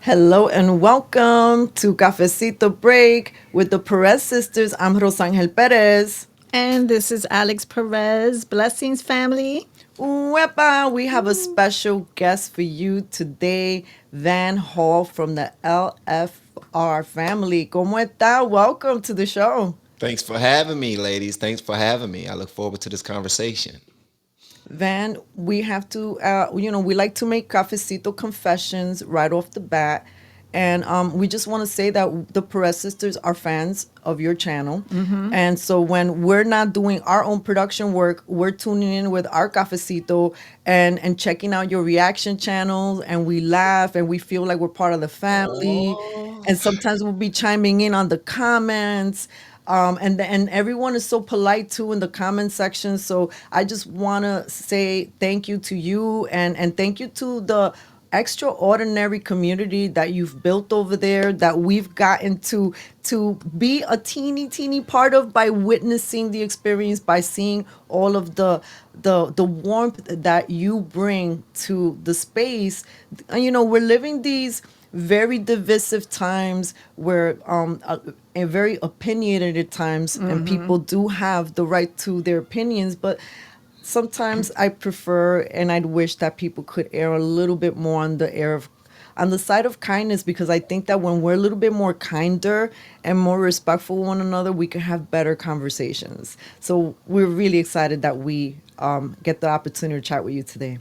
Hello and welcome to Cafecito Break with the Perez sisters. I'm Rosangel Pérez. And this is Alex Perez. Blessings, family. Wepa, we have a special guest for you today, Van Hall from the LFR family. ¿Cómo está? Welcome to the show. Thanks for having me, ladies. Thanks for having me. I look forward to this conversation. Van, we have to, we like to make cafecito confessions right off the bat. And we just want to say that the Perez sisters are fans of your channel. And so when we're not doing our own production work, we're tuning in with our cafecito and checking out your reaction channels. And we laugh and we feel like we're part of the family. Oh, And sometimes we'll be chiming in on the comments. And everyone is so polite too in the comment section. So I just want to say thank you to you and thank you to the extraordinary community that you've built over there that we've gotten to be a teeny part of by witnessing the experience, by seeing all of the warmth that you bring to the space. We're living these very divisive times where and very opinionated at times, and people do have the right to their opinions, but sometimes I prefer and I'd wish that people could err a little bit more on the side of kindness, because I think that when we're a little bit more kinder and more respectful of one another, we can have better conversations. So we're really excited that we get the opportunity to chat with you today.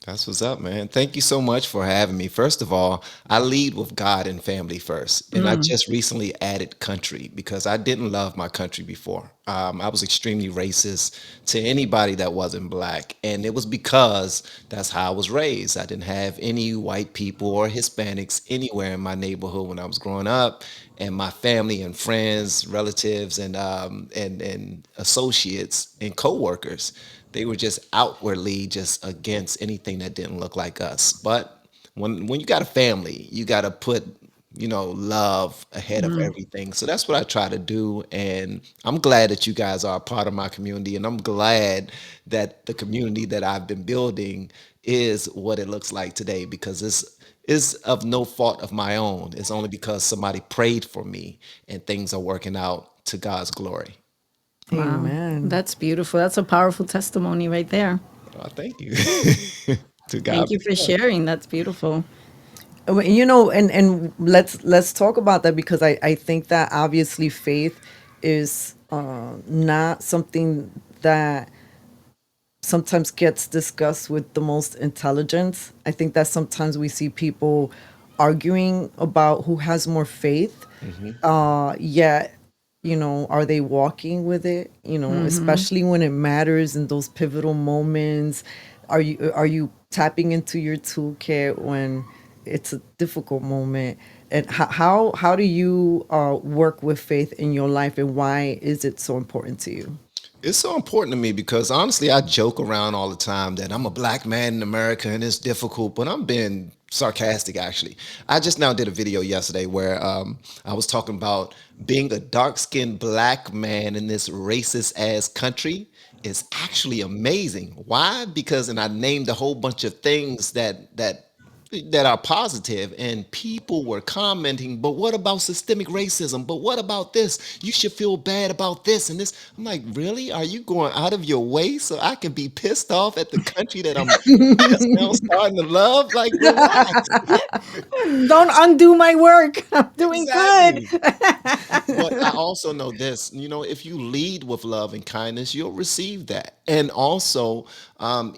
that's what's up, man. Thank you so much for having me. First of all, I lead with God and family first. And I just recently added country because I didn't love my country before. I was extremely racist to anybody that wasn't black. And it was because that's how I was raised. I didn't have any white people or Hispanics anywhere in my neighborhood when I was growing up. And my family and friends, relatives, and associates and coworkers, they were just outwardly just against anything that didn't look like us. But when you got a family, you got to put love ahead of everything. So that's what I try to do, and I'm glad that you guys are a part of my community, and I'm glad that the community that I've been building is what it looks like today because it's is of no fault of my own. It's only because somebody prayed for me and things are working out to God's glory. Wow. Amen. That's beautiful. That's a powerful testimony right there. Thank you. To Thank God you be for the glory. sharing. That's beautiful. And let's talk about that, because I think that obviously faith is not something that sometimes gets discussed with the most intelligence. I think that sometimes we see people arguing about who has more faith, yet, are they walking with it? Especially when it matters in those pivotal moments. Are you tapping into your toolkit when it's a difficult moment? And how do you work with faith in your life, and why is it so important to you? It's so important to me because honestly, I joke around all the time that I'm a black man in America and it's difficult, but I'm being sarcastic actually. I just now did a video yesterday where I was talking about being a dark skinned black man in this racist ass country is actually amazing. Why? Because, and I named a whole bunch of things that are positive, and people were commenting, but what about systemic racism, but what about this, you should feel bad about this and this. I'm like, really, are you going out of your way so I can be pissed off at the country that I'm just now starting to love? Like, relax. Don't undo my work. I'm doing good. Exactly. But I also know this, if you lead with love and kindness, you'll receive that. And also,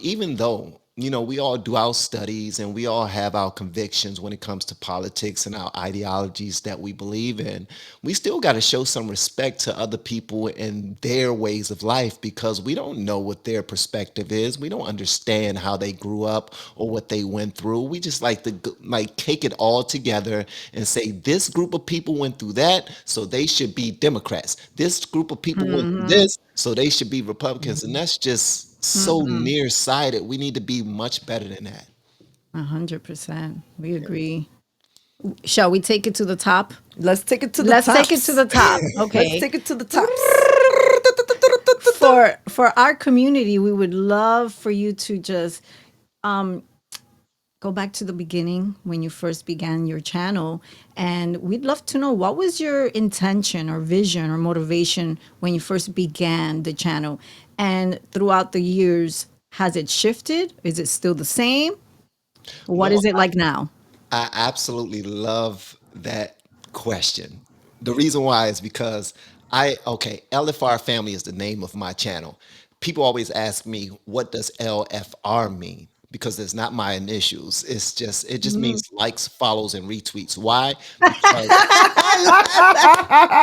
even though, we all do our studies and we all have our convictions when it comes to politics and our ideologies that we believe in, we still got to show some respect to other people and their ways of life because we don't know what their perspective is. We don't understand how they grew up or what they went through. We just like to like take it all together and say this group of people went through that, so they should be Democrats. This group of people went through this, so they should be Republicans. And that's just so nearsighted. We need to be much better than that. 100%. We agree. Shall we take it to the top? Let's take it to the Let's take it to tops. the top. Let's Okay. take it to the tops. For our community, we would love for you to just go back to the beginning when you first began your channel, and we'd love to know what was your intention or vision or motivation when you first began the channel, and throughout the years, has it shifted? Is it still the same? What Well, is it like now? I absolutely love that question. The reason why is because okay, LFR Family is the name of my channel. People always ask me, what does LFR mean? Because it's not my initials. It just means likes, follows, and retweets. Why? Because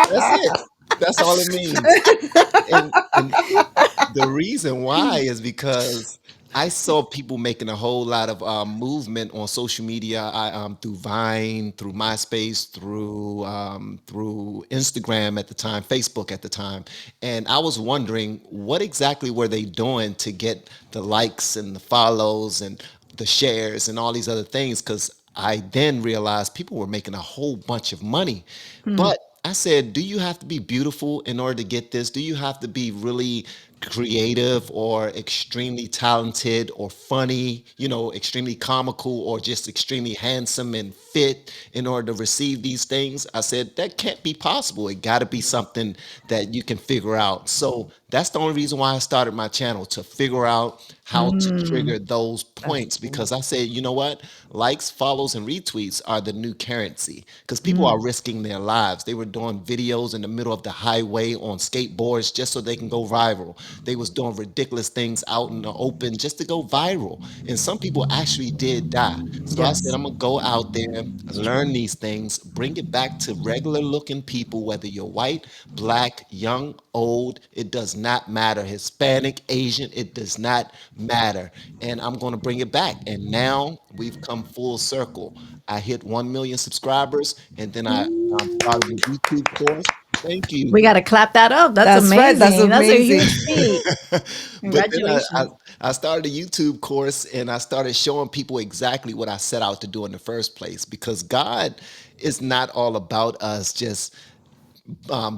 that's it. That's all it means. And the reason why is because I saw people making a whole lot of movement on social media. Through Vine, through MySpace, through Instagram at the time, Facebook at the time, and I was wondering what exactly were they doing to get the likes and the follows and the shares and all these other things? Because I then realized people were making a whole bunch of money, but I said, do you have to be beautiful in order to get this? Do you have to be really creative or extremely talented or funny, extremely comical or just extremely handsome and fit in order to receive these things? I said, that can't be possible. It got to be something that you can figure out. So that's the only reason why I started my channel, to figure out how to trigger those That's points, cool. because I said, you know what? Likes, follows, and retweets are the new currency, because people are risking their lives. They were doing videos in the middle of the highway on skateboards just so they can go viral. They was doing ridiculous things out in the open just to go viral. And some people actually did die. So I said, Yes, I'm gonna go out there, it's learn true. these things, bring it back to regular looking people, whether you're white, black, young, old, it does not matter. Hispanic, Asian, it does not matter. And I'm going to bring it back. And now we've come full circle. I hit 1 million subscribers, and then I started a YouTube course. Thank We you. got to clap that up. That's That's right. That's amazing. That's a amazing. huge feat. But then Congratulations. I started a YouTube course, and I started showing people exactly what I set out to do in the first place, because God is not all about us just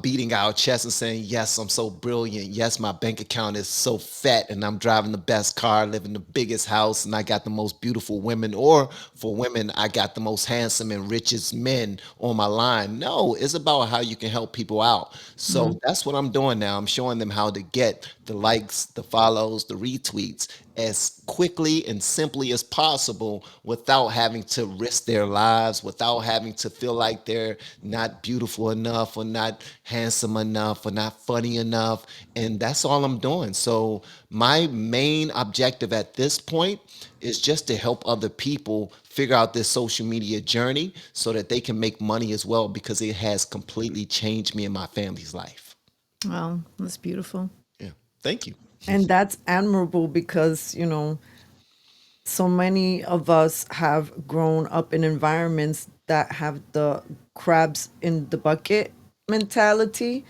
beating our chest and saying, yes, I'm so brilliant. Yes, my bank account is so fat and I'm driving the best car, living the biggest house, and I got the most beautiful women. Or for women, I got the most handsome and richest men on my line. No, it's about how you can help people out. So that's what I'm doing now. I'm showing them how to get the likes, the follows, the retweets as quickly and simply as possible without having to risk their lives, without having to feel like they're not beautiful enough or not handsome enough or not funny enough. And that's all I'm doing. So my main objective at this point is just to help other people figure out this social media journey so that they can make money as well, because it has completely changed me and my family's life. Wow, that's beautiful. Yeah. Thank you. And that's admirable because, so many of us have grown up in environments that have the crabs in the bucket mentality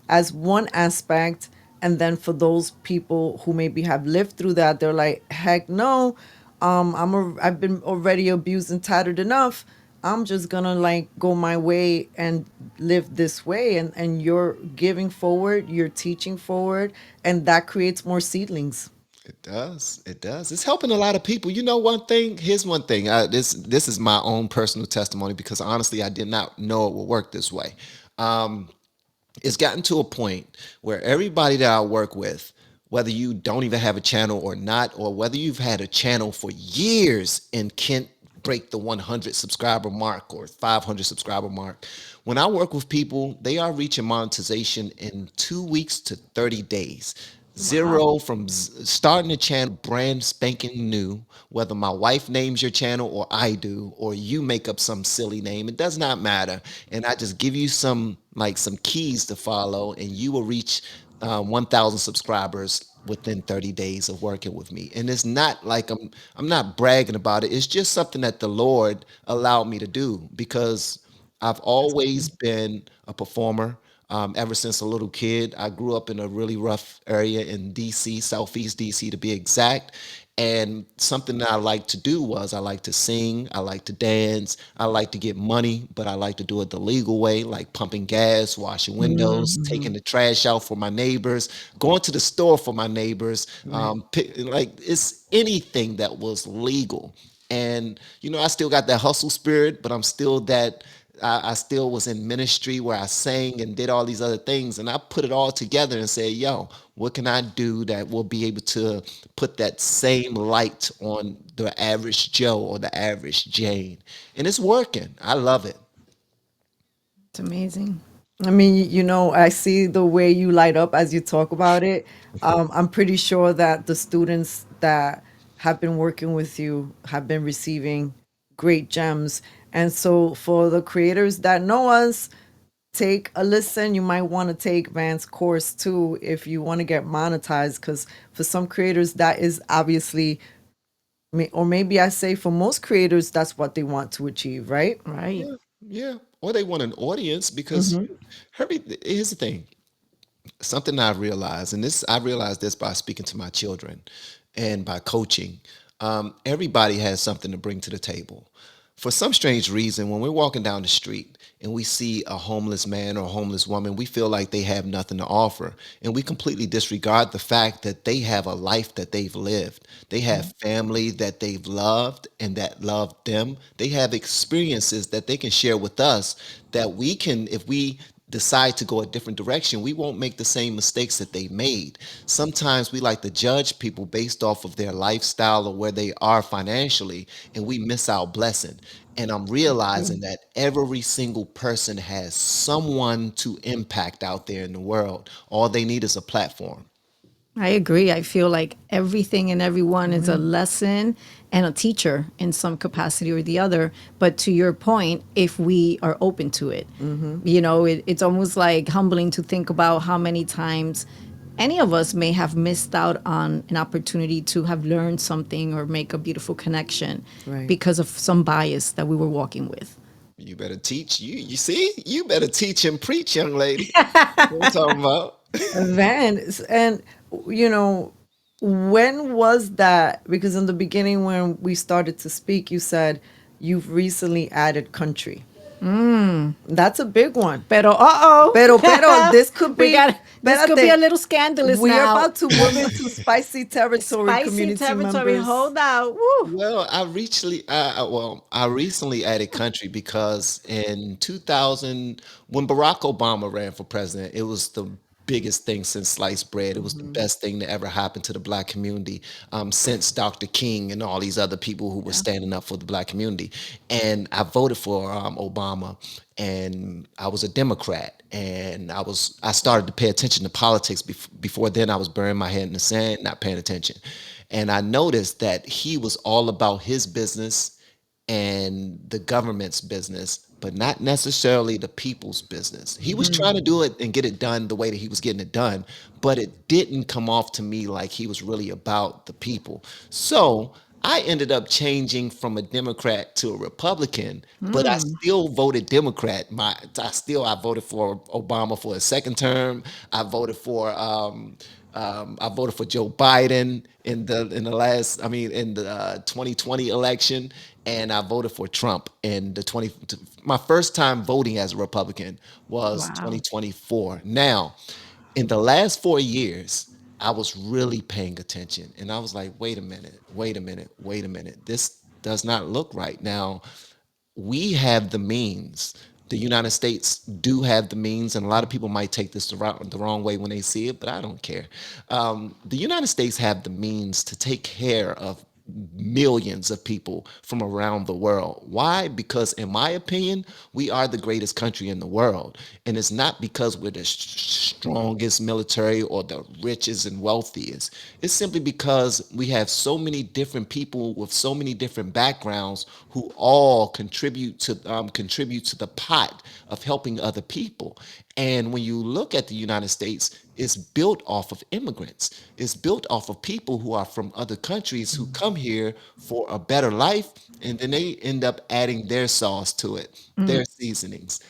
as one aspect. And then for those people who maybe have lived through that, they're like, heck no, I've been already abused and tattered enough. I'm just gonna like go my way and live this way. And you're giving forward, you're teaching forward, and that creates more seedlings. It does. It does. It's helping a lot of people. You know, one thing. Here's one thing. This is my own personal testimony, because honestly, I did not know it would work this way. It's gotten to a point where everybody that I work with, whether you don't even have a channel or not, or whether you've had a channel for years and can't break the 100 subscriber mark or 500 subscriber mark, when I work with people, they are reaching monetization in 2 weeks to 30 days. Wow. Zero from starting a channel brand spanking new, whether my wife names your channel or I do, or you make up some silly name, it does not matter. And I just give you some keys to follow, and you will reach 1,000 subscribers within 30 days of working with me. And it's not like I'm not bragging about it. It's just something that the Lord allowed me to do, because I've always been a performer. Ever since a little kid, I grew up in a really rough area in DC, Southeast DC to be exact. And something that I like to do was I like to sing, I like to dance, I like to get money, but I like to do it the legal way, like pumping gas, washing windows, taking Mhm. the trash out for my neighbors, going to the store for my neighbors, Right. like it's anything that was legal. And I still got that hustle spirit, but I'm still that. I still was in ministry where I sang and did all these other things, and I put it all together and said, "Yo, what can I do that will be able to put that same light on the average Joe or the average Jane?" And it's working. I love it. It's amazing. I mean, I see the way you light up as you talk about it. I'm pretty sure that the students that have been working with you have been receiving great gems. And so, for the creators that know us, take a listen. You might want to take Van's course too if you want to get monetized, because for some creators, that is obviously, or maybe I say for most creators, that's what they want to achieve, right? Right. Yeah, yeah. Or they want an audience because Mm-hmm. here's the thing. Something I realized this by speaking to my children and by coaching. Everybody has something to bring to the table. For some strange reason, when we're walking down the street and we see a homeless man or a homeless woman, we feel like they have nothing to offer. And we completely disregard the fact that they have a life that they've lived. They have family that they've loved and that loved them. They have experiences that they can share with us that we can, if we decide to go a different direction, we won't make the same mistakes that they made. Sometimes we like to judge people based off of their lifestyle or where they are financially, and we miss our blessing. And I'm realizing that every single person has someone to impact out there in the world. All they need is a platform. I agree. I feel like everything and everyone is a Mm-hmm. lesson and a teacher in some capacity or the other. But to your point, if we are open to it, Mm-hmm. it's almost like humbling to think about how many times any of us may have missed out on an opportunity to have learned something or make a beautiful connection Right. because of some bias that we were walking with. You better teach. You see, you better teach and preach, young lady. What I'm talking about. Van, and you know, when was that? Because in the beginning, when we started to speak, you said you've recently added country. That's a big one. Pero Pero, this could we be. got this could be a Espérate, little scandalous we are now. about to move into spicy territory, Spicy community territory. members. Hold out. Woo. Well, I recently added country because in 2000, when Barack Obama ran for president, it was the biggest thing since sliced bread. It was the Hmm. best thing to ever happen to the black community, since Dr. King and all these other people who were Yeah. standing up for the black community. And I voted for Obama, and I was a Democrat, and I started to pay attention to politics. Before then, I was burying my head in the sand, not paying attention. And I noticed that he was all about his business and the government's business, but not necessarily the people's business. He was trying to do it and get it done the way that he was getting it done, but it didn't come off to me like he was really about the people. So I ended up changing from a Democrat to a Republican, but I still voted Democrat. I voted for Obama for a second term. I voted for I voted for Joe Biden in the 2020 election, and I voted for Trump in the 20. My first time voting as a Republican was Wow. 2024. Now, in the last 4 years, I was really paying attention, and I was like, wait a minute, wait a minute, wait a minute. This does not look right. Now, we have the means. The United States do have the means, and a lot of people might take this the wrong way when they see it, but I don't care. The United States have the means to take care of millions of people from around the world. Why? Because, in my opinion, we are the greatest country in the world. And it's not because we're the strongest military or the richest and wealthiest. It's simply because we have so many different people with so many different backgrounds who all contribute to the pot of helping other people. And when you look at the United States, it's built off of immigrants. It's built off of people who are from other countries who come here for a better life, and then they end up adding their sauce to it, their seasonings,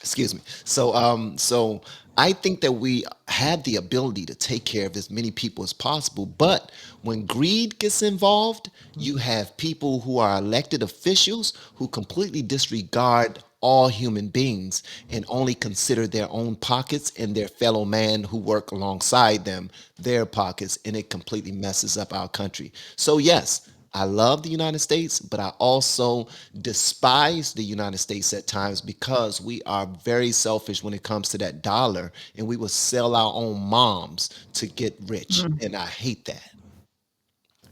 excuse me. So I think that we have the ability to take care of as many people as possible, but when greed gets involved, you have people who are elected officials who completely disregard all human beings and only consider their own pockets and their fellow man who work alongside them, their pockets, and it completely messes up our country. So yes, I love the United States, but I also despise the United States at times because we are very selfish when it comes to that dollar, and we will sell our own moms to get rich. And I hate that.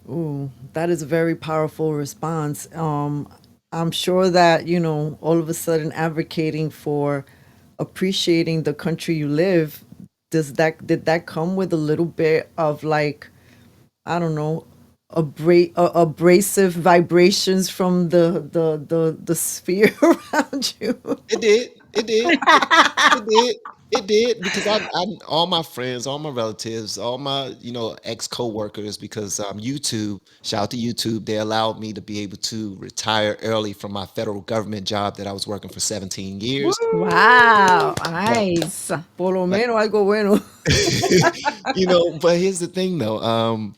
Ooh, that is a very powerful response. I'm sure that, all of a sudden advocating for appreciating the country you live, did that come with a little bit of like, I don't know, abrasive vibrations from the sphere around you? It did. It did. It did. It did because I all my friends, all my relatives, all my ex coworkers. Because YouTube, shout out to YouTube, they allowed me to be able to retire early from my federal government job that I was working for 17 years. Wow, But nice. Por lo but menos algo bueno. but here's the thing though.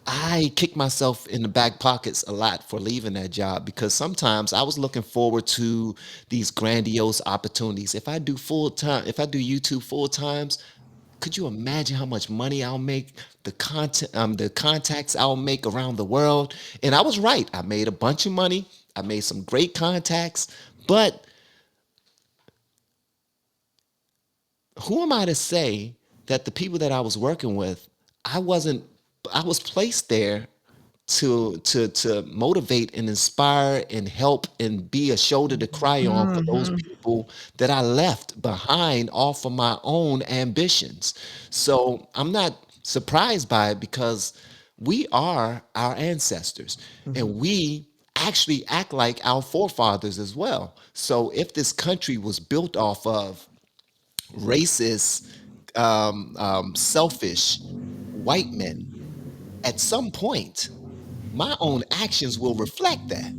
I kick myself in the back pockets a lot for leaving that job because sometimes I was looking forward to these grandiose opportunities. If I do YouTube full times, could you imagine how much money I'll make, the contacts I'll make around the world? And I was right. I made a bunch of money. I made some great contacts, but who am I to say that the people that I was working with, I wasn't I was placed there to motivate and inspire and help and be a shoulder to cry on for those people that I left behind off of my own ambitions. So I'm not surprised by it because we are our ancestors and we actually act like our forefathers as well. So if this country was built off of racist, selfish white men, at some point, my own actions will reflect that.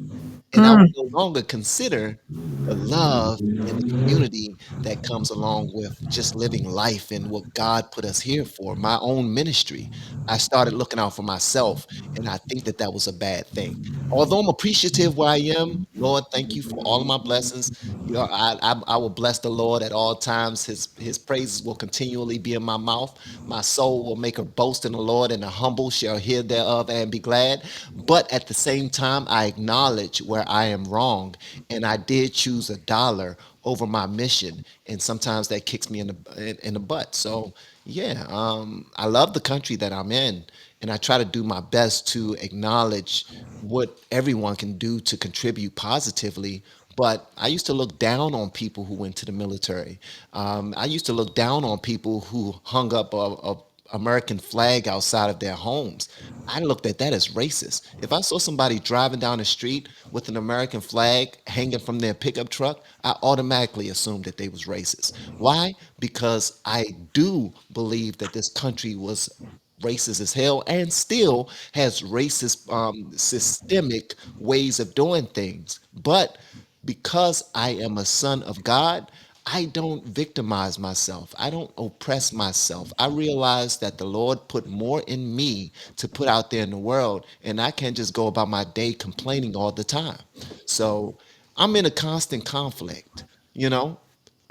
And I will no longer consider the love and the community that comes along with just living life and what God put us here for. My own ministry, I started looking out for myself, and I think that that was a bad thing. Although I'm appreciative where I am, Lord, thank you for all of my blessings. I will bless the Lord at all times. His praises will continually be in my mouth. My soul will make a boast in the Lord, and the humble shall hear thereof and be glad. But at the same time, I acknowledge where I am wrong, and I did choose a dollar over my mission, and sometimes that kicks me in the butt. So yeah, I love the country that I'm in, and I try to do my best to acknowledge what everyone can do to contribute positively. But I used to look down on people who went to the military. I used to look down on people who hung up a American flag outside of their homes. I looked at that as racist. If I saw somebody driving down the street with an American flag hanging from their pickup truck, I automatically assumed that they was racist. Why? Because I do believe that this country was racist as hell and still has racist systemic ways of doing things. But because I am a son of God, I don't victimize myself. I don't oppress myself. I realize that the Lord put more in me to put out there in the world, and I can't just go about my day complaining all the time. So I'm in a constant conflict, you know?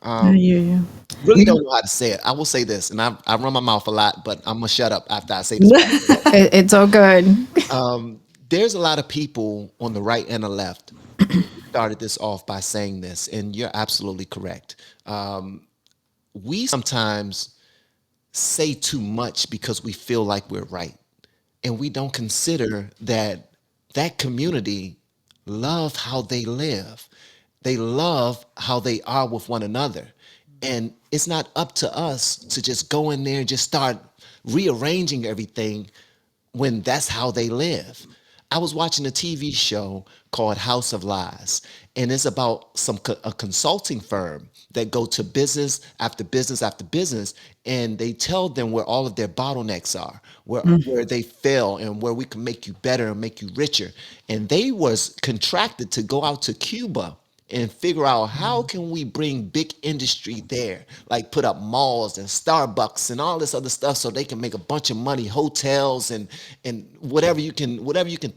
I hear you. Really don't know how to say it. I will say this, and I run my mouth a lot, but I'm gonna shut up after I say this part. It's all good. There's a lot of people on the right and the left. You started this off by saying this, and you're absolutely correct. We sometimes say too much because we feel like we're right, and we don't consider that that community love how they live. They love how they are with one another. And it's not up to us to just go in there and just start rearranging everything when that's how they live. I was watching a TV show called House of Lies, and it's about a consulting firm that go to business after business after business, and they tell them where all of their bottlenecks are, where they fail, and where we can make you better and make you richer. And they was contracted to go out to Cuba and figure out how can we bring big industry there, like put up malls and Starbucks and all this other stuff so they can make a bunch of money, hotels and whatever you can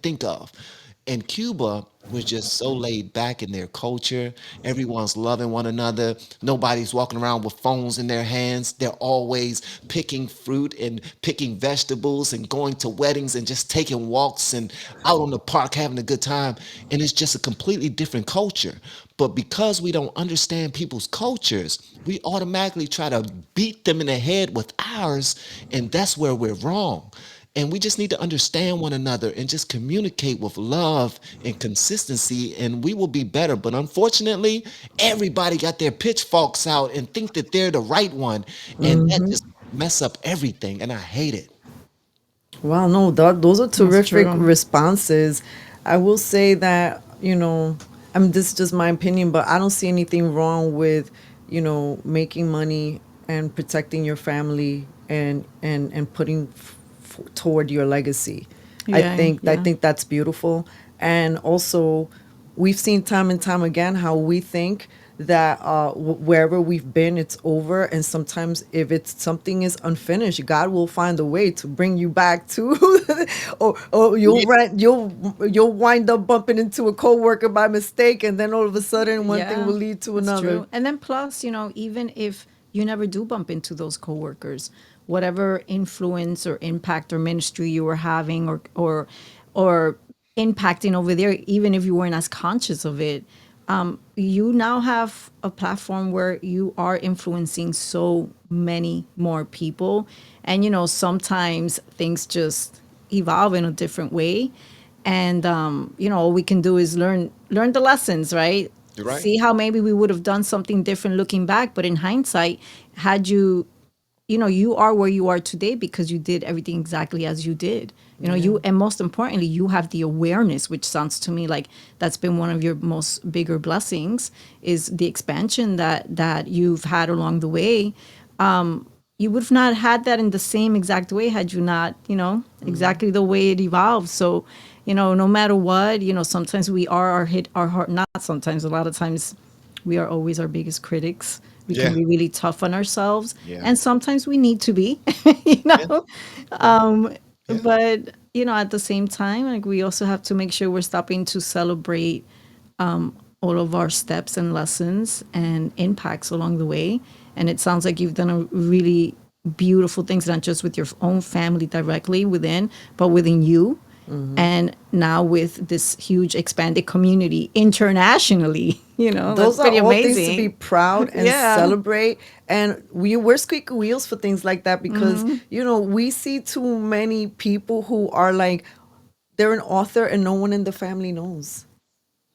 think of. And Cuba was just so laid back in their culture. Everyone's loving one another. Nobody's walking around with phones in their hands. They're always picking fruit and picking vegetables and going to weddings and just taking walks and out on the park having a good time. And it's just a completely different culture. But because we don't understand people's cultures, we automatically try to beat them in the head with ours. And that's where we're wrong. And we just need to understand one another and just communicate with love and consistency, and we will be better. But unfortunately, everybody got their pitchforks out and think that they're the right one. And that Hmm. just mess up everything. And I hate it. Wow, no, those are That's terrific true. responses. I will say that, I mean, this is just my opinion, but I don't see anything wrong with, making money and protecting your family and putting toward your legacy. Yeah, I yeah. think that's beautiful. And also, we've seen time and time again how we think that wherever we've been, it's over. And sometimes, if it's something is unfinished, God will find a way to bring you back to, or Yeah. you'll wind up bumping into a coworker by mistake, and then all of a sudden, one thing Yeah, will lead to that's another. true. And then plus, even if you never do bump into those coworkers, whatever influence or impact or ministry you were having or impacting over there, even if you weren't as conscious of it, you now have a platform where you are influencing so many more people. And sometimes things just evolve in a different way. And all we can do is learn the lessons, right? You're right. See how maybe we would have done something different looking back, but in hindsight, had you are where you are today because you did everything exactly as you did. Yeah. You, and most importantly, you have the awareness, which sounds to me like that's been one of your most bigger blessings, is the expansion that you've had along the way. You would have not had that in the same exact way had you not, Hmm. exactly the way it evolved. So, no matter what, sometimes we are our heart, not sometimes, a lot of times we are always our biggest critics. We can Yeah. be really tough on ourselves, Yeah. and sometimes we need to be, you Yeah. know. Yeah. Yeah. But at the same time, like we also have to make sure we're stopping to celebrate all of our steps and lessons and impacts along the way. And it sounds like you've done a really beautiful things, not just with your own family directly within, but within you. Hmm. And now with this huge expanded community internationally, that's Those are pretty all things to be amazing. proud and Yeah. celebrate. And we're squeaky wheels for things like that because, we see too many people who are like, they're an author and no one in the family knows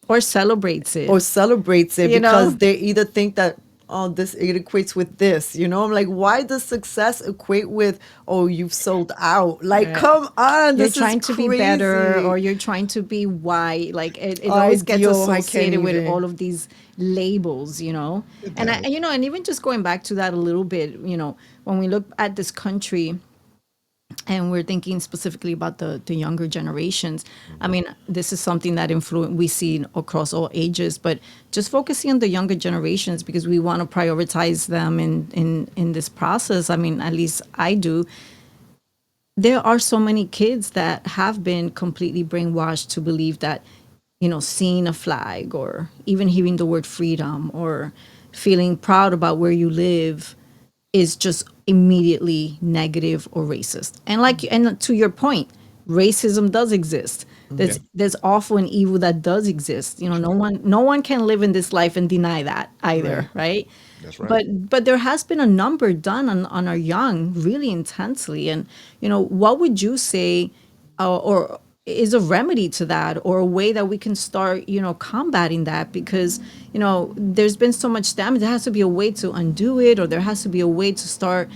Or celebrates it, or celebrates it you because know? they either think that, oh, this, it equates with this. I'm like, why does success equate with, oh, you've sold out? Like, Right. come on, You're this is trying to be better, or crazy. you're trying to be white. Like it I always gets Yo, I can't associated with even. all of these labels. It And does. and even just going back to that a little bit, when we look at this country and we're thinking specifically about the younger generations. I Mhm. mean, this is something that we see across all ages, but just focusing on the younger generations because we want to prioritize them in this process. I mean, at least I do. There are so many kids that have been completely brainwashed to believe that, seeing a flag or even hearing the word freedom or feeling proud about where you live is just immediately negative or racist. And to your point, racism does exist. Yeah. There's awful and evil that does exist. That's right. No one can live in this life and deny that Right. either, right? That's right. But there has been a number done on our young really intensely. And what would you say, or is a remedy to that, or a way that we can start combating that? Because there's been so much damage. There has to be a way to undo it, or there has to be a way to start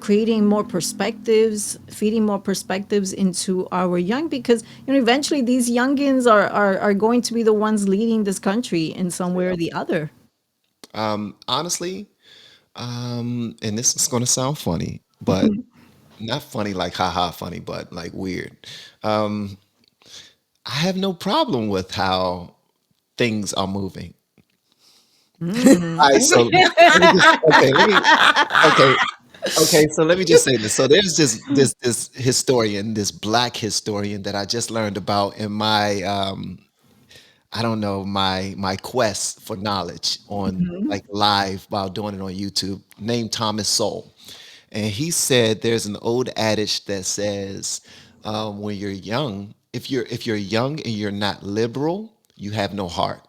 creating more perspectives, feeding more perspectives into our young, because eventually these youngins are going to be the ones leading this country in some way or Yeah. the other. Honestly, and this is going to sound funny, but not funny like haha funny, but like weird. Um, I have no problem with how things are moving. Mm. All right, so let me just okay, let me okay. Okay, so let me just say this. So there's this historian, this black historian that I just learned about in my I don't know, my quest for knowledge on like live while doing it on YouTube, named Thomas Sowell. And he said there's an old adage that says when you're young, if you're young and you're not liberal, you have no heart.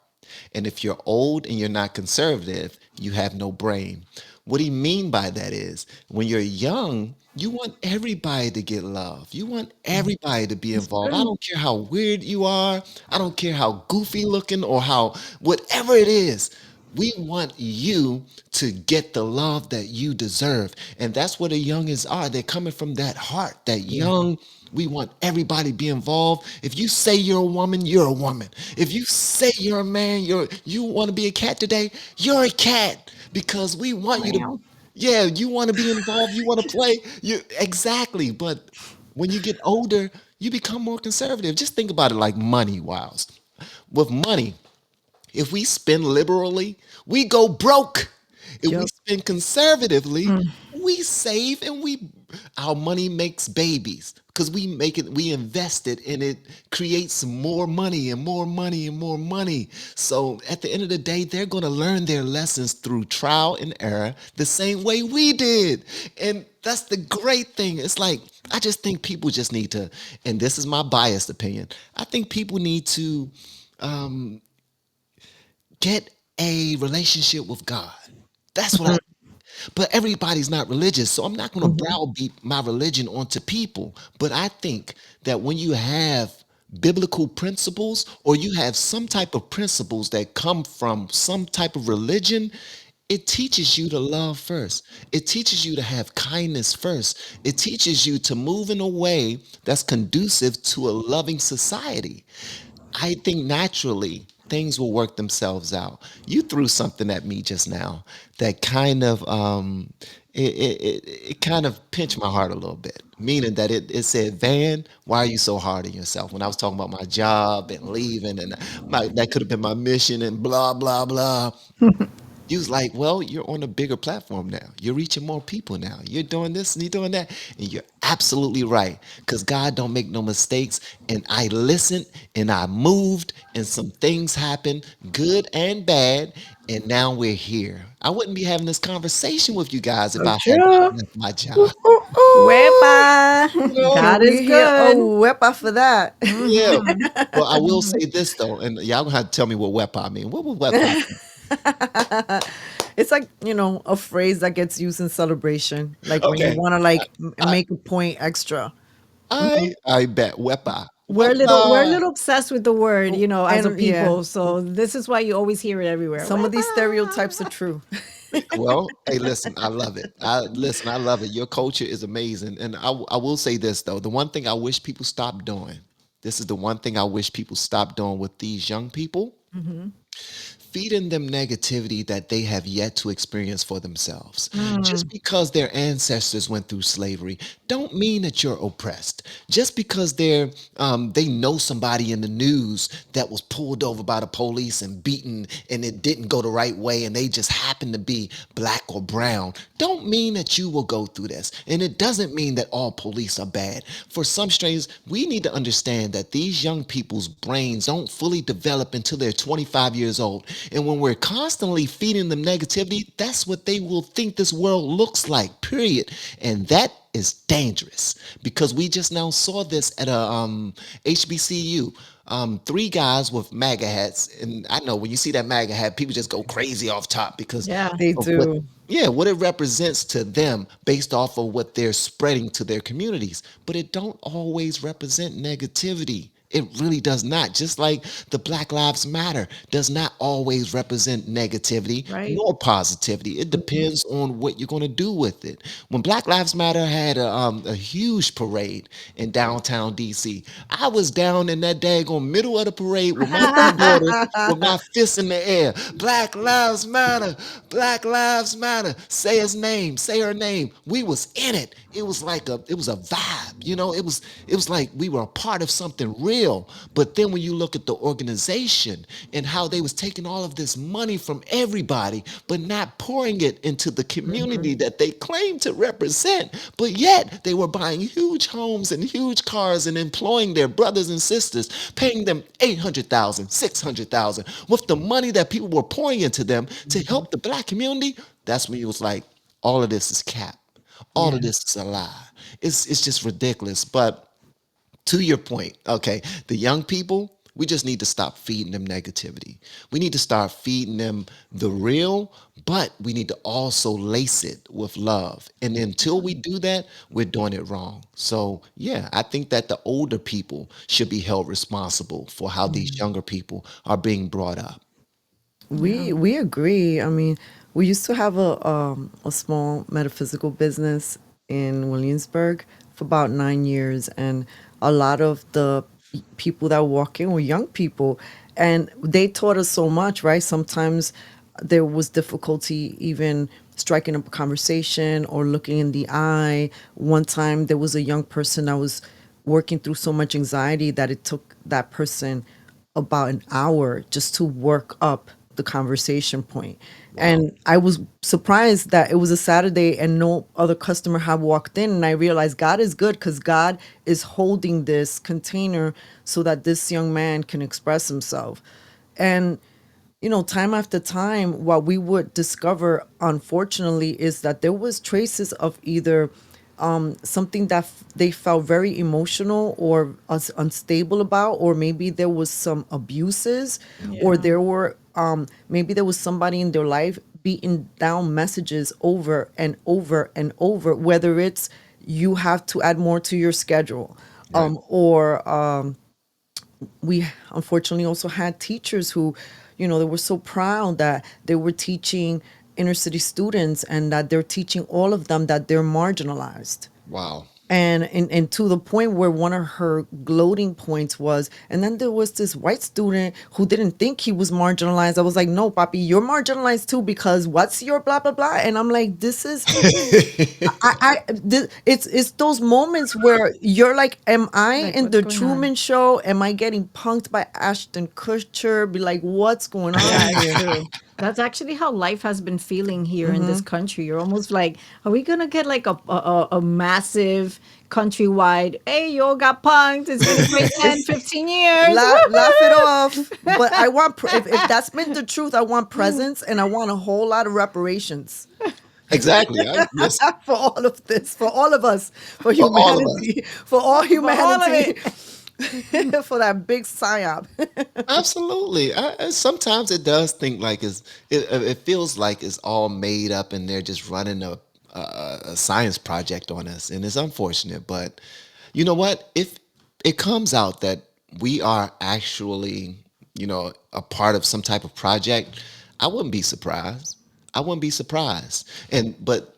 And if you're old and you're not conservative, you have no brain. What do you mean by that is when you're young, you want everybody to get love. You want everybody to be That's involved. I true. don't care how weird you are. I don't care how goofy looking or how whatever it is. We want you to get the love that you deserve. And that's what the youngins are. They're coming from that heart, that Yeah. young. We want everybody to be involved. If you say you're a woman, you're a woman. If you say you're a man, you want to be a cat today, you're a cat because we want you to. Wow. Yeah, you want to be involved, you want to play. You exactly, but when you get older, you become more conservative. Just think about it like money, Wiles. With money, if we spend liberally, we go broke. If we Yep. spend conservatively, we save and we our money makes babies because we invest it and it creates more money and more money and more money. So at the end of the day, they're going to learn their lessons through trial and error the same way we did. And that's the great thing. It's like I just think people just need to, and this is my biased opinion. I think people need to get a relationship with God. That's what I. But everybody's not religious, so I'm not going to Hmm. browbeat my religion onto people. But I think that when you have biblical principles or you have some type of principles that come from some type of religion, it teaches you to love first. It teaches you to have kindness first. It teaches you to move in a way that's conducive to a loving society. I think naturally things will work themselves out. You threw something at me just now that kind of it kind of pinched my heart a little bit. Meaning that it said, Van, why are you so hard on yourself? When I was talking about my job and leaving and that could have been my mission and blah blah blah. You was like, well, you're on a bigger platform now. You're reaching more people now. You're doing this and you're doing that. And you're absolutely right. Because God don't make no mistakes. And I listened and I moved and some things happened, good and bad. And now we're here. I wouldn't be having this conversation with you guys if So I had not true. left my job. Ooh, ooh, ooh. You Wepa. know? Can God is we hear a good. whipper for that? Yeah. Hmm. Well, I will say this though, and y'all gonna have to tell me what wepa mean. What would wepa mean? It's like, a phrase that gets used in celebration, like when you Okay. want to like I make a point extra. I bet wepa. We're a Wepa. little obsessed with the word, as a And yeah, people. So this is why you always hear it everywhere. some of these Wepa. stereotypes are true. Well, hey, listen, I love it. I love it. Your culture is amazing, and I will say this though: the one thing I wish people stop doing. This is the one thing I wish people stop doing with these young people, feeding them negativity that they have yet to experience for themselves. Just because their ancestors went through slavery, don't mean that you're oppressed. Just because they know somebody in the news that was pulled over by the police and beaten and it didn't go the right way and they just happen to be black or brown, don't mean that you will go through this. And it doesn't mean that all police are bad. For some strains, we need to understand that these young people's brains don't fully develop until they're 25 years old. And when we're constantly feeding them negativity, that's what they will think this world looks like, period. And that is dangerous because we just now saw this at a HBCU. Three guys with MAGA hats, and I know when you see that MAGA hat, people just go crazy off top because Yeah. They of what, do. yeah, what it represents to them based off of what they're spreading to their communities. But it don't always represent negativity. It really does not. Just like the Black Lives Matter does not always represent negativity Right. nor positivity. It depends on what you're going to do with it. When Black Lives Matter had a huge parade in downtown DC, I was down in that daggone middle of the parade with my two daughters with my fists in the air. Black Lives Matter. Black Lives Matter. Say his name. Say her name. We was in it. it was a vibe, it was like we were a part of something real. But then when you look at the organization and how they was taking all of this money from everybody but not pouring it into the community that they claim to represent, but yet they were buying huge homes and huge cars and employing their brothers and sisters, paying them 800,000, 600,000 with the money that people were pouring into them to help the black community. That's when he was like, all of this is cap. All of Yeah. this is a lie. It's just ridiculous. But to your point, okay, the young people, we just need to stop feeding them negativity. We need to start feeding them the real, but we need to also lace it with love. And until we do that, we're doing it wrong. So, yeah, I think that the older people should be held responsible for how these younger people are being brought up. Yeah. We agree. I mean, we used to have a small metaphysical business in Williamsburg for about 9 years, and a lot of the people that walk in were young people, and they taught us so much. Right? Sometimes there was difficulty even striking up a conversation or looking in the eye. One time there was a young person that was working through so much anxiety that it took that person about an hour just to work up the conversation point. Wow. And I was surprised that it was a Saturday and no other customer had walked in. And I realized God is good because God is holding this container so that this young man can express himself. And time after time, what we would discover, unfortunately, is that there was traces of either something that they felt very emotional or unstable about, or maybe there was some abuses, or Yeah. there were maybe there was somebody in their life beating down messages over and over and over, whether it's you have to add more to your schedule, Right. or we unfortunately also had teachers who, they were so proud that they were teaching inner city students and that they're teaching all of them that they're marginalized. Wow. And to the point where one of her gloating points was, and then there was this white student who didn't think he was marginalized. I was like, no, papi, you're marginalized too, because what's your blah blah blah? And I'm like, this is it's those moments where you're like, am I Like, in what's the going on? Truman Show? Am I getting punked by Ashton Kutcher? Be like, what's going on Yeah, it's here? true. That's actually how life has been feeling here in this country. You're almost like, are we gonna get like a massive countrywide? Hey, you all got punked. It's been a great 10, It's 15 years. laugh it off. Woohoo! But I want if that's been the truth, I want presents and I want a whole lot of reparations Exactly. Listen, for all of this, for all of us, for for all of us. humanity, for all For all of humanity, it. for that big psyop. Absolutely. Sometimes it does think like it feels like it's all made up and they're just running a science project on us, and it's unfortunate. But you know what? If it comes out that we are actually, a part of some type of project, I wouldn't be surprised. I wouldn't be surprised. But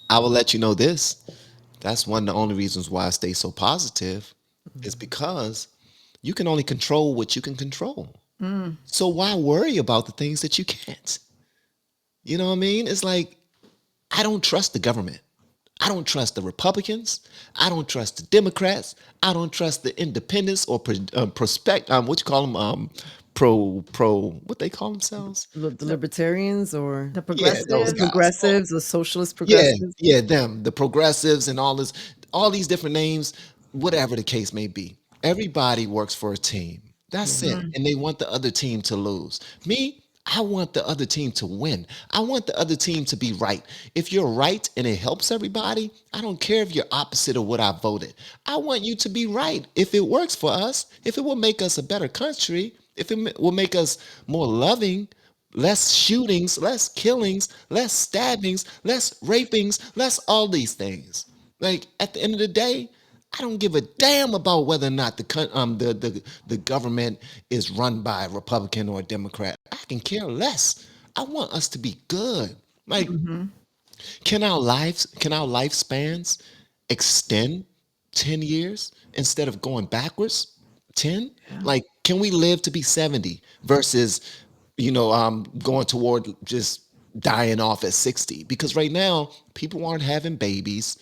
I will let you know this. That's one of the only reasons why I stay so positive is because you can only control what you can control. So why worry about the things that you can't? You know what I mean? It's like I don't trust the government. I don't trust the Republicans. I don't trust the Democrats. I don't trust the independents or prospect. What you call them? What they call themselves? The libertarians or The Yeah, those the progressives. guys. progressives, the socialist Yeah, progressives. yeah, them, the progressives and all these different names, whatever the case may be. Everybody works for a team. That's Yeah. it. And they want the other team to lose. Me, I want the other team to win. I want the other team to be right. If you're right and it helps everybody, I don't care if you're opposite of what I voted. I want you to be right. If it works for us, if it will make us a better country, if it will make us more loving, less shootings, less killings, less stabbings, less rapings, less all these things. Like at the end of the day, I don't give a damn about whether or not the government is run by a Republican or a Democrat. I can care less. I want us to be good. Like, can our lifespans extend 10 years instead of going backwards 10? Yeah. Like, can we live to be 70 versus going toward just dying off at 60, because right now people aren't having babies,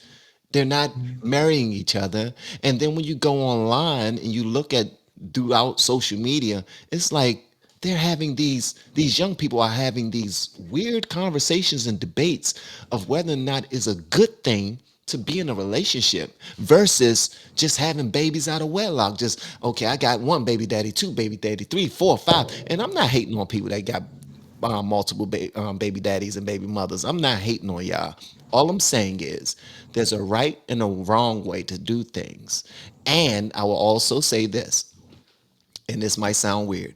they're not marrying each other. And then when you go online and you look at throughout social media, it's like they're having these young people are having these weird conversations and debates of whether or not it's a good thing to be in a relationship versus just having babies out of wedlock. Just okay, I got one baby daddy, two baby daddy, three, four, five. And I'm not hating on people that got multiple baby daddies and baby mothers. I'm not hating on y'all. All I'm saying is there's a right and a wrong way to do things. And I will also say this, and this might sound weird.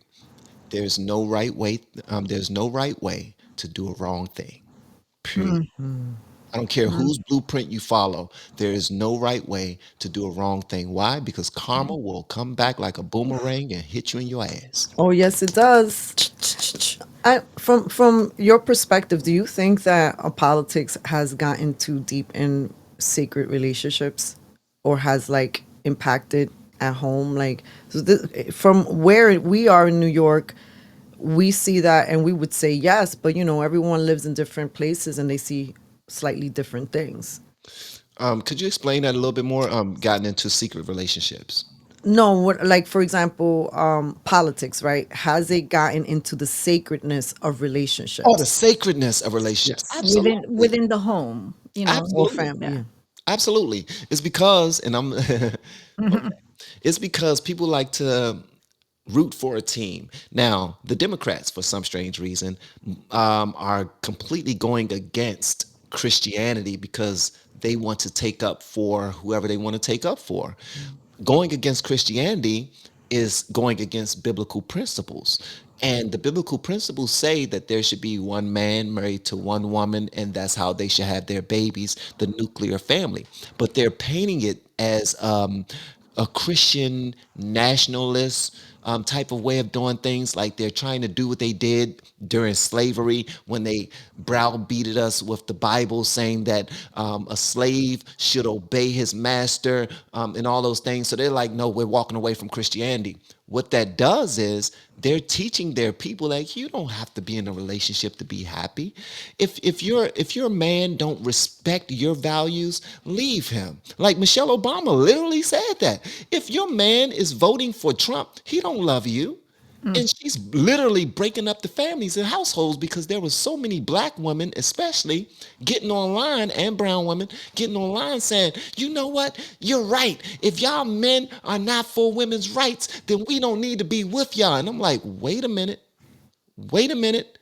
There's no right way. There's no right way to do a wrong thing. Period. I don't care whose blueprint you follow. There is no right way to do a wrong thing. Why? Because karma will come back like a boomerang and hit you in your ass. Oh, yes, it does. From your perspective, do you think that politics has gotten too deep in sacred relationships, or has like impacted at home? Like, so from where we are in New York, we see that, and we would say yes, but everyone lives in different places and they see slightly different things. Could you explain that a little bit more? Gotten into secret relationships. No, what, like for example, politics, right? Has it gotten into the sacredness of Oh, the relationships? sacredness of relationships. Yes. Absolutely. Within the home, Or Absolutely. family? yeah. Yeah. Absolutely. It's because, and I'm, okay. It's because people like to root for a team. Now, the Democrats, for some strange reason, are completely going against Christianity because they want to take up for whoever they want to take up for. Going against Christianity is going against biblical principles. And the biblical principles say that there should be one man married to one woman, and that's how they should have their babies, the nuclear family. But they're painting it as a Christian nationalist type of way of doing things. Like they're trying to do what they did during slavery when they browbeated us with the Bible, saying that a slave should obey his master and all those things. So they're like, no, we're walking away from Christianity. What that does is they're teaching their people like you don't have to be in a relationship to be happy. If your man don't respect your values, leave him. Like Michelle Obama literally said that. If your man is voting for Trump, he don't love you. And she's literally breaking up the families and households because there were so many black women, especially getting online, and brown women getting online saying, you know what? You're right. If y'all men are not for women's rights, then we don't need to be with y'all. And I'm like, wait a minute. Wait a minute.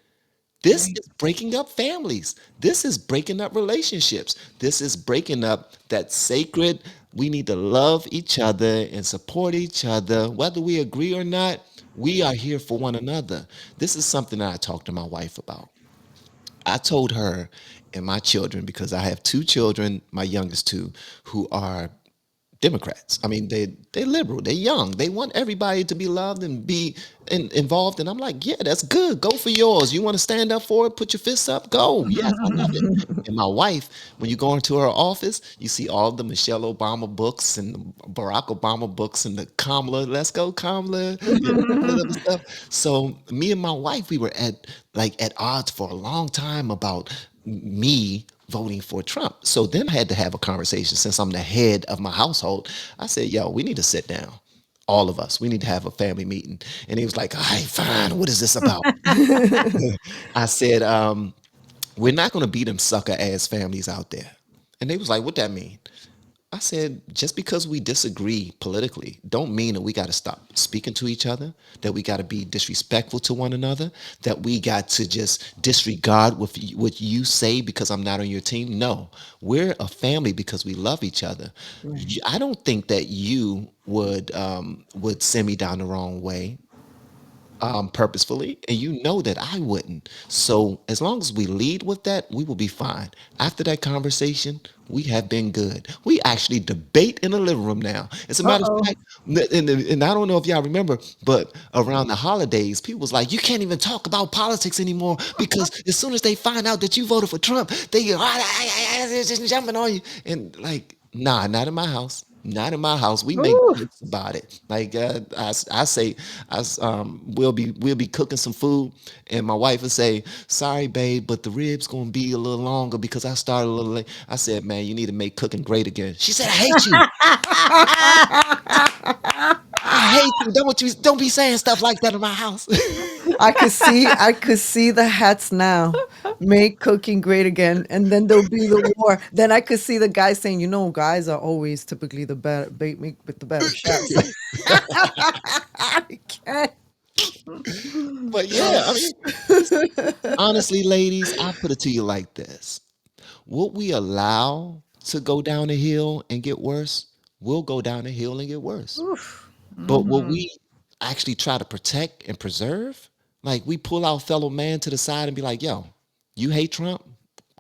This Right. is breaking up families. This is breaking up relationships. This is breaking up that sacred. We need to love each other and support each other. Whether we agree or not, we are here for one another. This is something that I talked to my wife about. I told her and my children, because I have two children, my youngest two, who are Democrats. I mean, they're liberal. They're young. They want everybody to be loved and be involved. And I'm like, yeah, that's good. Go for yours. You want to stand up for it? Put your fists up. Go. Yes, I love it. And my wife, when you go into her office, you see all the Michelle Obama books and the Barack Obama books and the Kamala, let's go Kamala, and all that other stuff. So me and my wife, we were at odds for a long time about me voting for Trump. So then I had to have a conversation since I'm the head of my household. I said, yo, we need to sit down. All of us, we need to have a family meeting. And he was like, all right, fine. What is this about? I said, we're not going to be them sucker ass families out there. And they was like, what that mean? I said, just because we disagree politically, don't mean that we got to stop speaking to each other, that we got to be disrespectful to one another, that we got to just disregard what you say because I'm not on your team. No, we're a family because we love each other. Right. I don't think that you would send me down the wrong way purposefully, and you know that I wouldn't. So as long as we lead with that, we will be fine. After that conversation, we have been good. We actually debate in the living room now. As a matter of Uh-oh. fact, and I don't know if y'all remember, but around the holidays, people was like, "You can't even talk about politics anymore because as soon as they find out that you voted for Trump, they just jumping on you." And like, nah, not in my house. Not in my house. We make Ooh. jokes about it. Like I say, we'll be cooking some food, and my wife will say, "Sorry, babe, but the ribs gonna be a little longer because I started a little late." I said, "Man, you need to make cooking great again." She said, "I hate you. I hate you. Don't be saying stuff like that in my house." I could see the hats now. Make cooking great again, and then there'll be the war. Then I could see the guys saying, guys are always typically the better, make with the better chefs. I can't. But yeah, I mean, honestly, ladies, I put it to you like this: what we allow to go down the hill and get worse, will go down the hill and get worse. Oof. But what Mhm. we actually try to protect and preserve, like we pull our fellow man to the side and be like, yo, you hate Trump?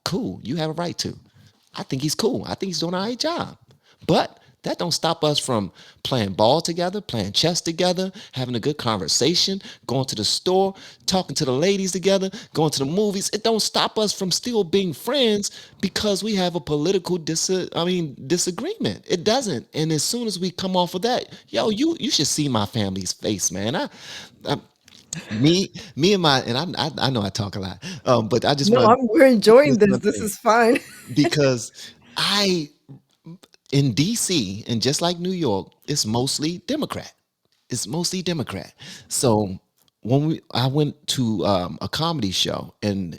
Cool. You have a right to. I think he's cool. I think he's doing a right job. But that don't stop us from playing ball together, playing chess together, having a good conversation, going to the store, talking to the ladies together, going to the movies. It don't stop us from still being friends because we have a political disagreement. It doesn't. And as soon as we come off of that, yo, you should see my family's face, man. I me and my and I know I talk a lot, but I just No, want to we're say enjoying this this. one This thing is fine. because I in DC and just like New York, it's mostly Democrat. It's mostly Democrat. So I went to a comedy show and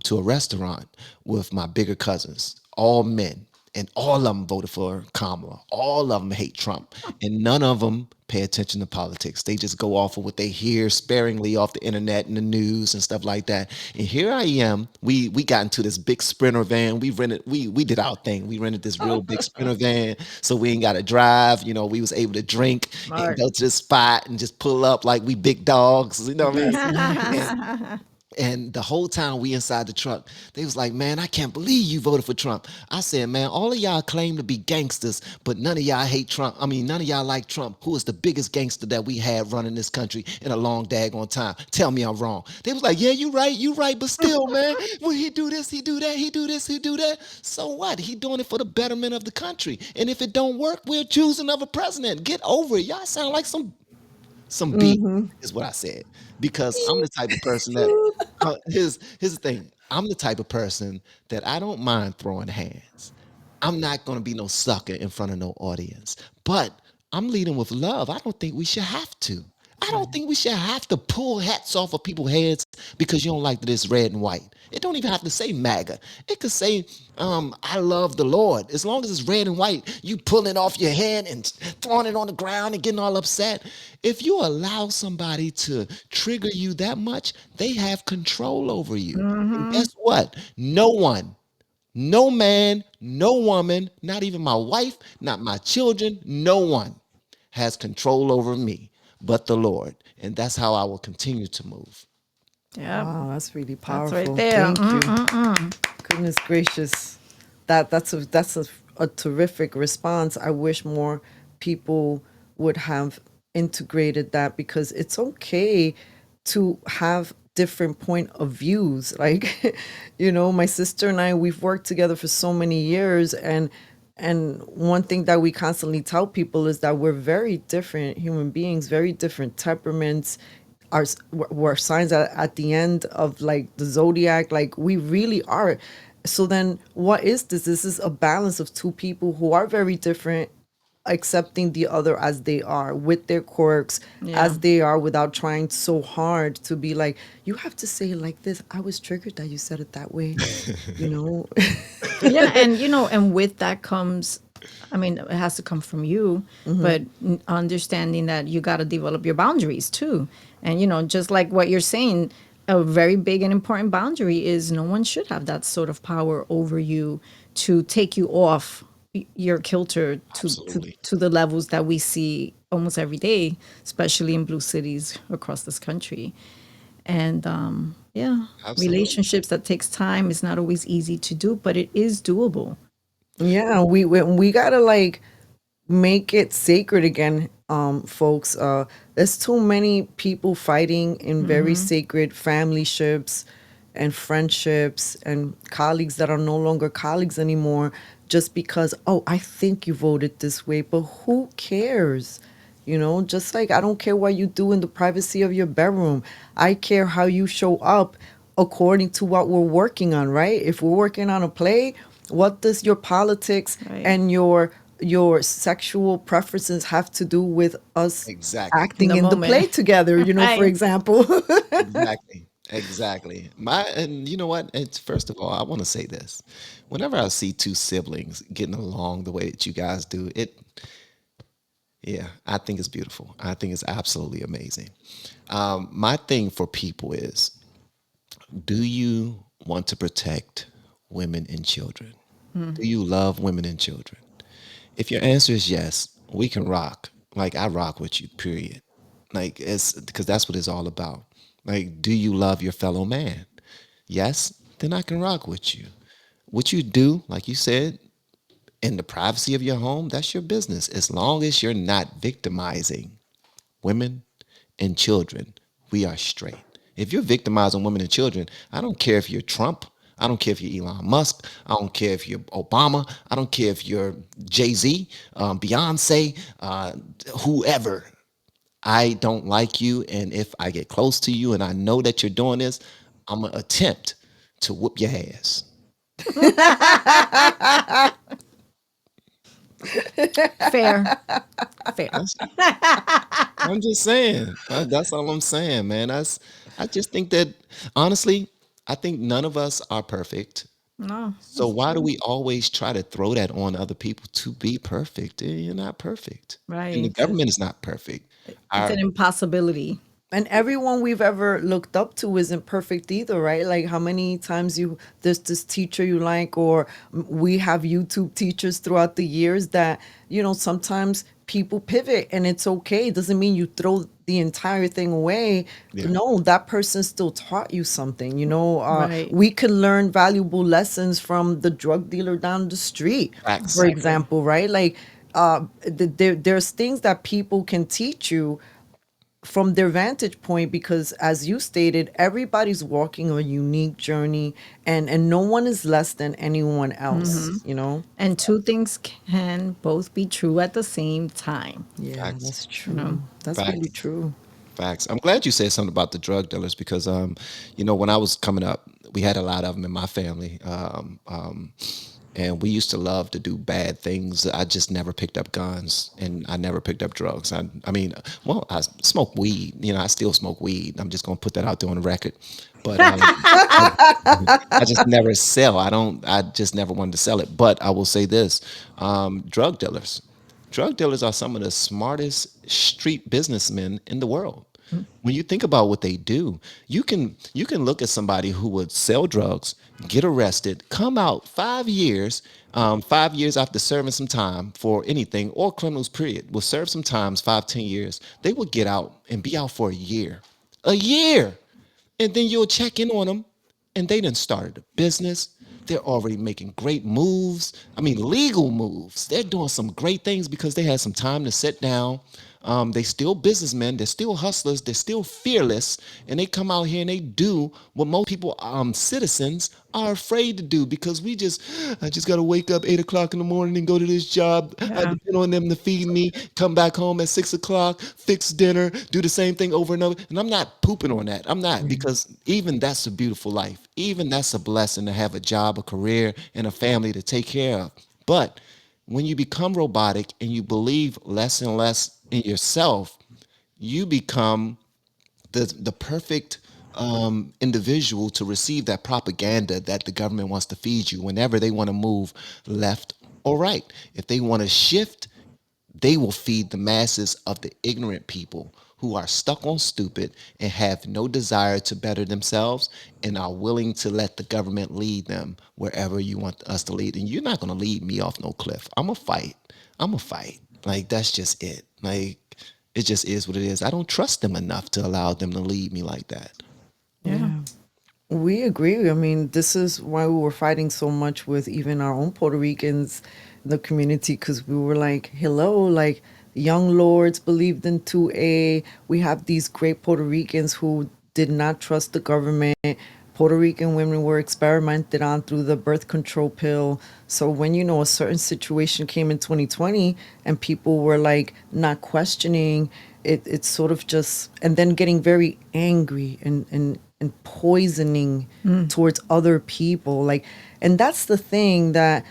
to a restaurant with my bigger cousins, all men, and all of them voted for Kamala. All of them hate Trump, and none of them pay attention to politics. They just go off of what they hear sparingly off the internet and the news and stuff like that. And here I am. We got into this big Sprinter van. We did our thing. We rented this real big Sprinter van, so we ain't got to drive. We was able to drink and Smart. go to the spot and just pull up like we big dogs. You know what I mean? That's nice. And and the whole time we inside the truck, they was like, "Man, I can't believe you voted for Trump." I said, "Man, all of y'all claim to be gangsters, but none of y'all hate Trump. I mean, none of y'all like Trump, who is the biggest gangster that we had running this country in a long daggone time. Tell me I'm wrong." They was like, "Yeah, you right, but still, man, when he do this, he do that, he do this, he do that. So what? He doing it for the betterment of the country. And if it don't work, we'll choose another president. Get over it. Y'all sound like some beef is what I said because I'm the type of person that here's the thing. I'm the type of person that I don't mind throwing hands. I'm not going to be no sucker in front of no audience, but I'm leading with love. I don't think we should have to. I don't think we should have to pull hats off of people's heads because you don't like this red and white. It don't even have to say MAGA. It could say, "I love the Lord." As long as it's red and white, you pulling it off your head and throwing it on the ground and getting all upset. If you allow somebody to trigger you that much, they have control over you. And Mhm. guess what? No one, no man, no woman, not even my wife, not my children, no one has control over me but the Lord. And that's how I will continue to move. Yep. Wow, that's really That's right powerful. there. Thank you. Mm-mm-mm. Goodness gracious. That's a terrific response. I wish more people would have integrated that because it's okay to have different point of views. Like, my sister and I, we've worked together for so many years, and one thing that we constantly tell people is that we're very different human beings, very different temperaments. We're signs at the end of like the zodiac. Like, we really are. So then what is this? This is a balance of two people who are very different, accepting the other as they are, with their quirks, Yeah. as they are, without trying so hard to be like, you have to say it like this. I was triggered that you said it that way, you know. Yeah, and and with that comes, I mean, it has to come from you, but understanding that you got to develop your boundaries too. And just like what you're saying, a very big and important boundary is no one should have that sort of power over you to take you off your kilter Absolutely. to the levels that we see almost every day, especially in blue cities across this country. And yeah, Absolutely. relationships that takes time is not always easy to do, but it is doable. Yeah, we gotta like make it sacred again, folks. There's too many people fighting in very sacred family ships and friendships and colleagues that are no longer colleagues anymore, just because, oh, I think you voted this way, but who cares? You know, just like I don't care what you do in the privacy of your bedroom. I care how you show up according to what we're working on, right? If we're working on a play, what does your politics Right. and your sexual preferences have to do with us Exactly. In acting the in the play moment. together, for Right. example? Exactly. Exactly. And you know what? It's first of all, I want to say this. Whenever I see two siblings getting along the way that you guys do, yeah, I think it's beautiful. I think it's absolutely amazing. My thing for people is, do you want to protect women and children? Do you love women and children? If your answer is yes, we can rock. Like I rock with you, period. Like it's because that's what it's all about. Like, do you love your fellow man? Yes, then I can rock with you. What you do, like you said, in the privacy of your home, that's your business. As long as you're not victimizing women and children, we are straight. If you're victimizing women and children, I don't care if you're Trump. I don't care if you're Elon Musk. I don't care if you're Obama. I don't care if you're Jay Z, Beyonce, whoever. I don't like you. And if I get close to you and I know that you're doing this, I'm going to attempt to whoop your ass. Fair. Fair. That's, I'm just saying. That's all I'm saying, man. I just think that, honestly, I think none of us are perfect. No, So that's why do true. we always try to throw that on other people to be perfect? You're not perfect. And the Right. government is not perfect. It's an Our impossibility. And everyone we've ever looked up to isn't perfect either, right? Like how many times there's this teacher you like, or we have YouTube teachers throughout the years that, sometimes people pivot and it's okay. It doesn't mean you throw the entire thing away. yeah, No, that person still taught you something. Right. We can learn valuable lessons from the drug dealer down the street, for facts. Exactly. example, right? Like there's things that people can teach you from their vantage point, because as you stated, everybody's walking a unique journey, and no one is less than anyone else. And two things can both be true at the same time. Yeah, Facts. that's You know. true. That's really Facts. true. Facts. I'm glad you said something about the drug dealers because, when I was coming up, we had a lot of them in my family. And we used to love to do bad things. I just never picked up guns and I never picked up drugs. I mean, well, I smoke weed. I still smoke weed. I'm just going to put that out there on the record. But I, I just never sell. I don't. I just never wanted to sell it. But I will say this: drug dealers. Drug dealers are some of the smartest street businessmen in the world. When you think about what they do, you can look at somebody who would sell drugs, get arrested, come out 5 years, 5 years after serving some time for anything or criminals. Period. Will serve some times, 5, 10 years. They will get out and be out for a year, and then you'll check in on them and they done started a business. They're already making great moves. I mean, legal moves. They're doing some great things because they had some time to sit down. They still businessmen. They're still hustlers. They're still fearless, and they come out here and they do what most people, citizens, are afraid to do because I just gotta wake up 8 o'clock in the morning and go to this job. I Yeah. depend on them to feed me. Come back home at 6 o'clock, fix dinner, do the same thing over and over. And I'm not pooping on that. I'm not, because even that's a beautiful life. Even that's a blessing to have a job, a career, and a family to take care of. But when you become robotic and you believe less and less in yourself, you become the perfect individual to receive that propaganda that the government wants to feed you whenever they want to move left or right. If they want to shift, they will feed the masses of the ignorant people who are stuck on stupid and have no desire to better themselves and are willing to let the government lead them wherever you want us to lead. And you're not going to lead me off no cliff. I'm going to fight. I'm going to fight. Like, that's just it. Like, it just is what it is. I don't trust them enough to allow them to lead me like that. Yeah. Yeah. We agree. I mean, this is why we were fighting so much with even our own Puerto Ricans in the community, because we were like, hello, like young lords believed in 2A. We have these great Puerto Ricans who did not trust the government. Puerto Rican women were experimented on through the birth control pill. So when a certain situation came in 2020 and people were like not questioning it, it's sort of just, and then getting very angry and poisoning towards other people. Like, and that's the thing that,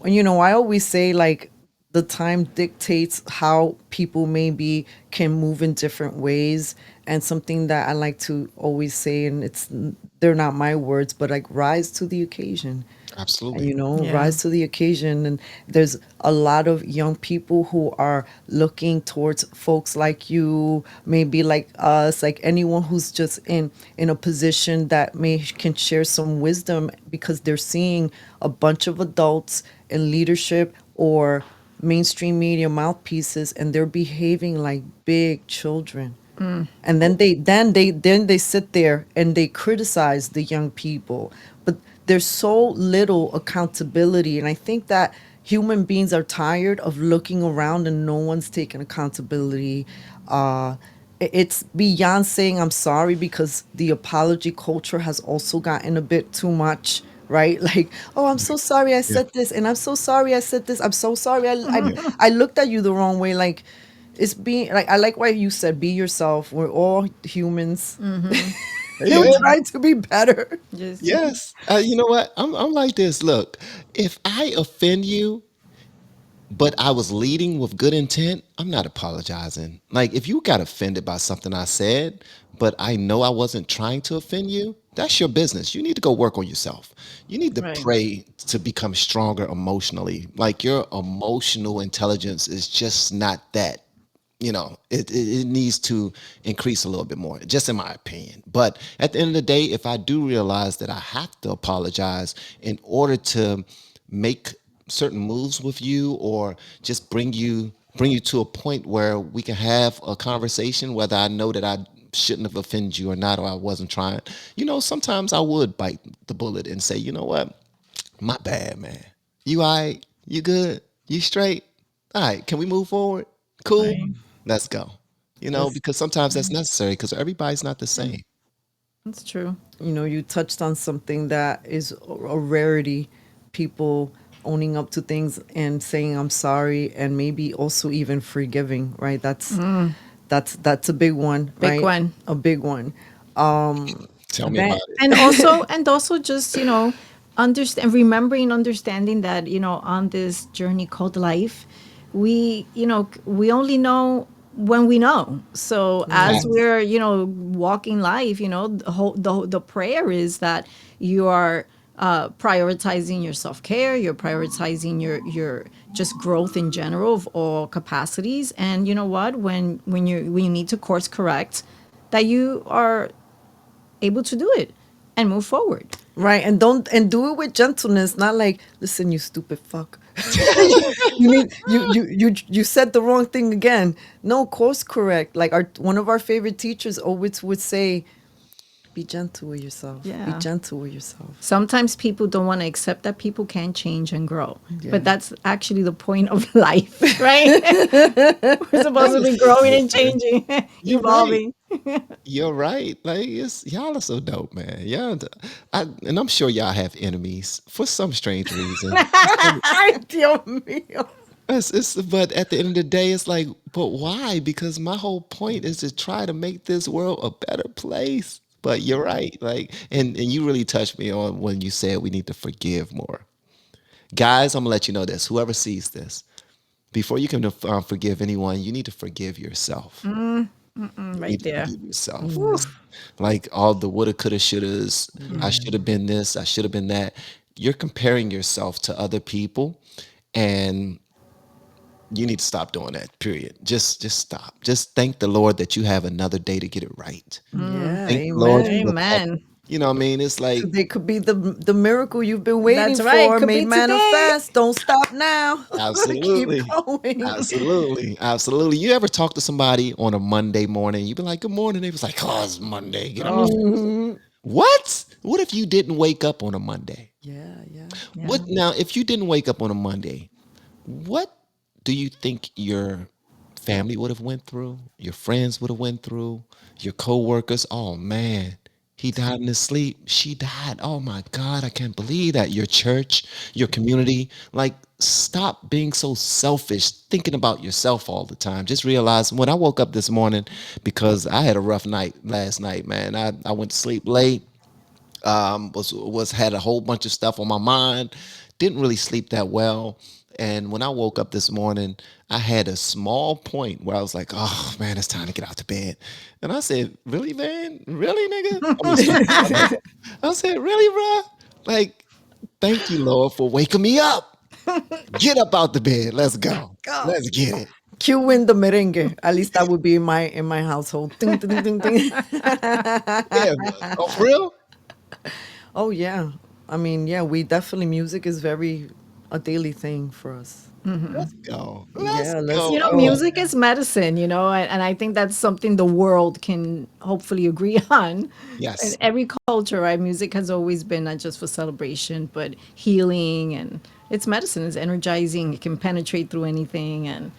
I always say, like, the time dictates how people maybe can move in different ways. And something that I like to always say, and they're not my words, but like, rise to the occasion. Absolutely. Yeah. Rise to the occasion. And there's a lot of young people who are looking towards folks like you, maybe like us, like anyone who's just in a position that may can share some wisdom, because they're seeing a bunch of adults in leadership or mainstream media mouthpieces, and they're behaving like big children. And then they sit there and they criticize the young people, but there's so little accountability. And I think that human beings are tired of looking around and no one's taking accountability. It's beyond saying I'm sorry, because the apology culture has also gotten a bit too much, right? Like, oh, I'm so sorry I Yeah. said this, and I'm so sorry I said this. I'm so sorry I, Yeah. I looked at you the wrong way. Like, it's being like, I like what you said, be yourself. We're all humans. And we're Yeah. trying to be better. Just Yes. You know what? I'm like this. Look, if I offend you, but I was leading with good intent, I'm not apologizing. Like, if you got offended by something I said, but I know I wasn't trying to offend you, that's your business. You need to go work on yourself. You need to right. pray to become stronger emotionally. Like, your emotional intelligence is just not that. It needs to increase a little bit more, just in my opinion. But at the end of the day, if I do realize that I have to apologize in order to make certain moves with you, or just bring you to a point where we can have a conversation, whether I know that I shouldn't have offended you or not, or I wasn't trying, sometimes I would bite the bullet and say, you know what, my bad, man. You all right? You good? You straight? All right, can we move forward? Cool. Right. Let's go. This, Because sometimes that's necessary, because everybody's not the Yeah. same. That's true. you touched on something that is a rarity. People owning up to things and saying I'm sorry, and maybe also even forgiving, right? That's a big one, Big right? one. A big one. Tell me That about it. And also just, understand, remembering, understanding that, on this journey called life, we only know when we know. So as right. Facts. we're, walking life, the prayer is that you are prioritizing your self-care, you're prioritizing your just growth in general of all capacities. And you know what, when you need to course correct, that you are able to do it and move forward. Right, and do it with gentleness, not like, listen, you stupid fuck. You said the wrong thing again. No, course correct. Like, our one of our favorite teachers always would say, be gentle with yourself. Be Yeah. gentle with yourself. Sometimes people don't want to accept that people can change and grow. Yeah. But that's actually the point of life, right? We're supposed That to be is so growing good, and man. changing, You're right. evolving. You're right. Like, y'all are so dope, man. And I'm sure y'all have enemies for some strange reason. Ay, Dios mío. But at the end of the day, it's like, but why? Because my whole point is to try to make this world a better place. But you're right. Like, and you really touched me on when you said we need to forgive more. Guys, I'm gonna let you know this. Whoever sees this, before you can forgive anyone, you need to forgive yourself. You Right need to there. forgive yourself. Yeah. Like, all the woulda, coulda, shouldas. I Yeah. should have been this. I should have been that. You're comparing yourself to other people, and you need to stop doing that. Period. Just stop. Just thank the Lord that you have another day to get it right. Yeah. Thank the Lord Amen. for that. Amen. You know what I mean? It's like, Today could be the miracle you've been waiting That's right. for, Could made be today. manifest. Don't stop now. Keep absolutely. going. Absolutely. Absolutely. You ever talk to somebody on a Monday morning? You be like, good morning. They was like, oh, it's Monday. Get off. Mhm. What? What if you didn't wake up on a Monday? Yeah, yeah. What Yeah. now, if you didn't wake up on a Monday, what do you think your family would have went through? Your friends would have went through? Your coworkers? Oh man. He died in his sleep. She died. Oh my God, I can't believe that. Your church, your community, like, stop being so selfish, thinking about yourself all the time. Just realize when I woke up this morning, because I had a rough night last night, man. I went to sleep late, was had a whole bunch of stuff on my mind, didn't really sleep that well. And when I woke up this morning, I had a small point where I was like, "Oh man, it's time to get out to bed." And I said, "Really, man? Really, nigga?" I mean, excuse my bad. I said, "Really, bro? Like, thank you, Lord, for waking me up. Get up out the bed. Let's go. Go. Let's get it." Cue in the merengue. At least that would be in my household. Ding, ding, ding, ding. Yeah. Oh, for real? Oh yeah. I mean, yeah, we definitely music is very a daily thing for us. Let's go. Let's Yeah, let's go. You know, Oh, go. music is medicine, and I think that's something the world can hopefully agree on. In yes. every culture, right? Music has always been not just for celebration, but healing, and it's medicine, it's energizing, it can penetrate through anything, and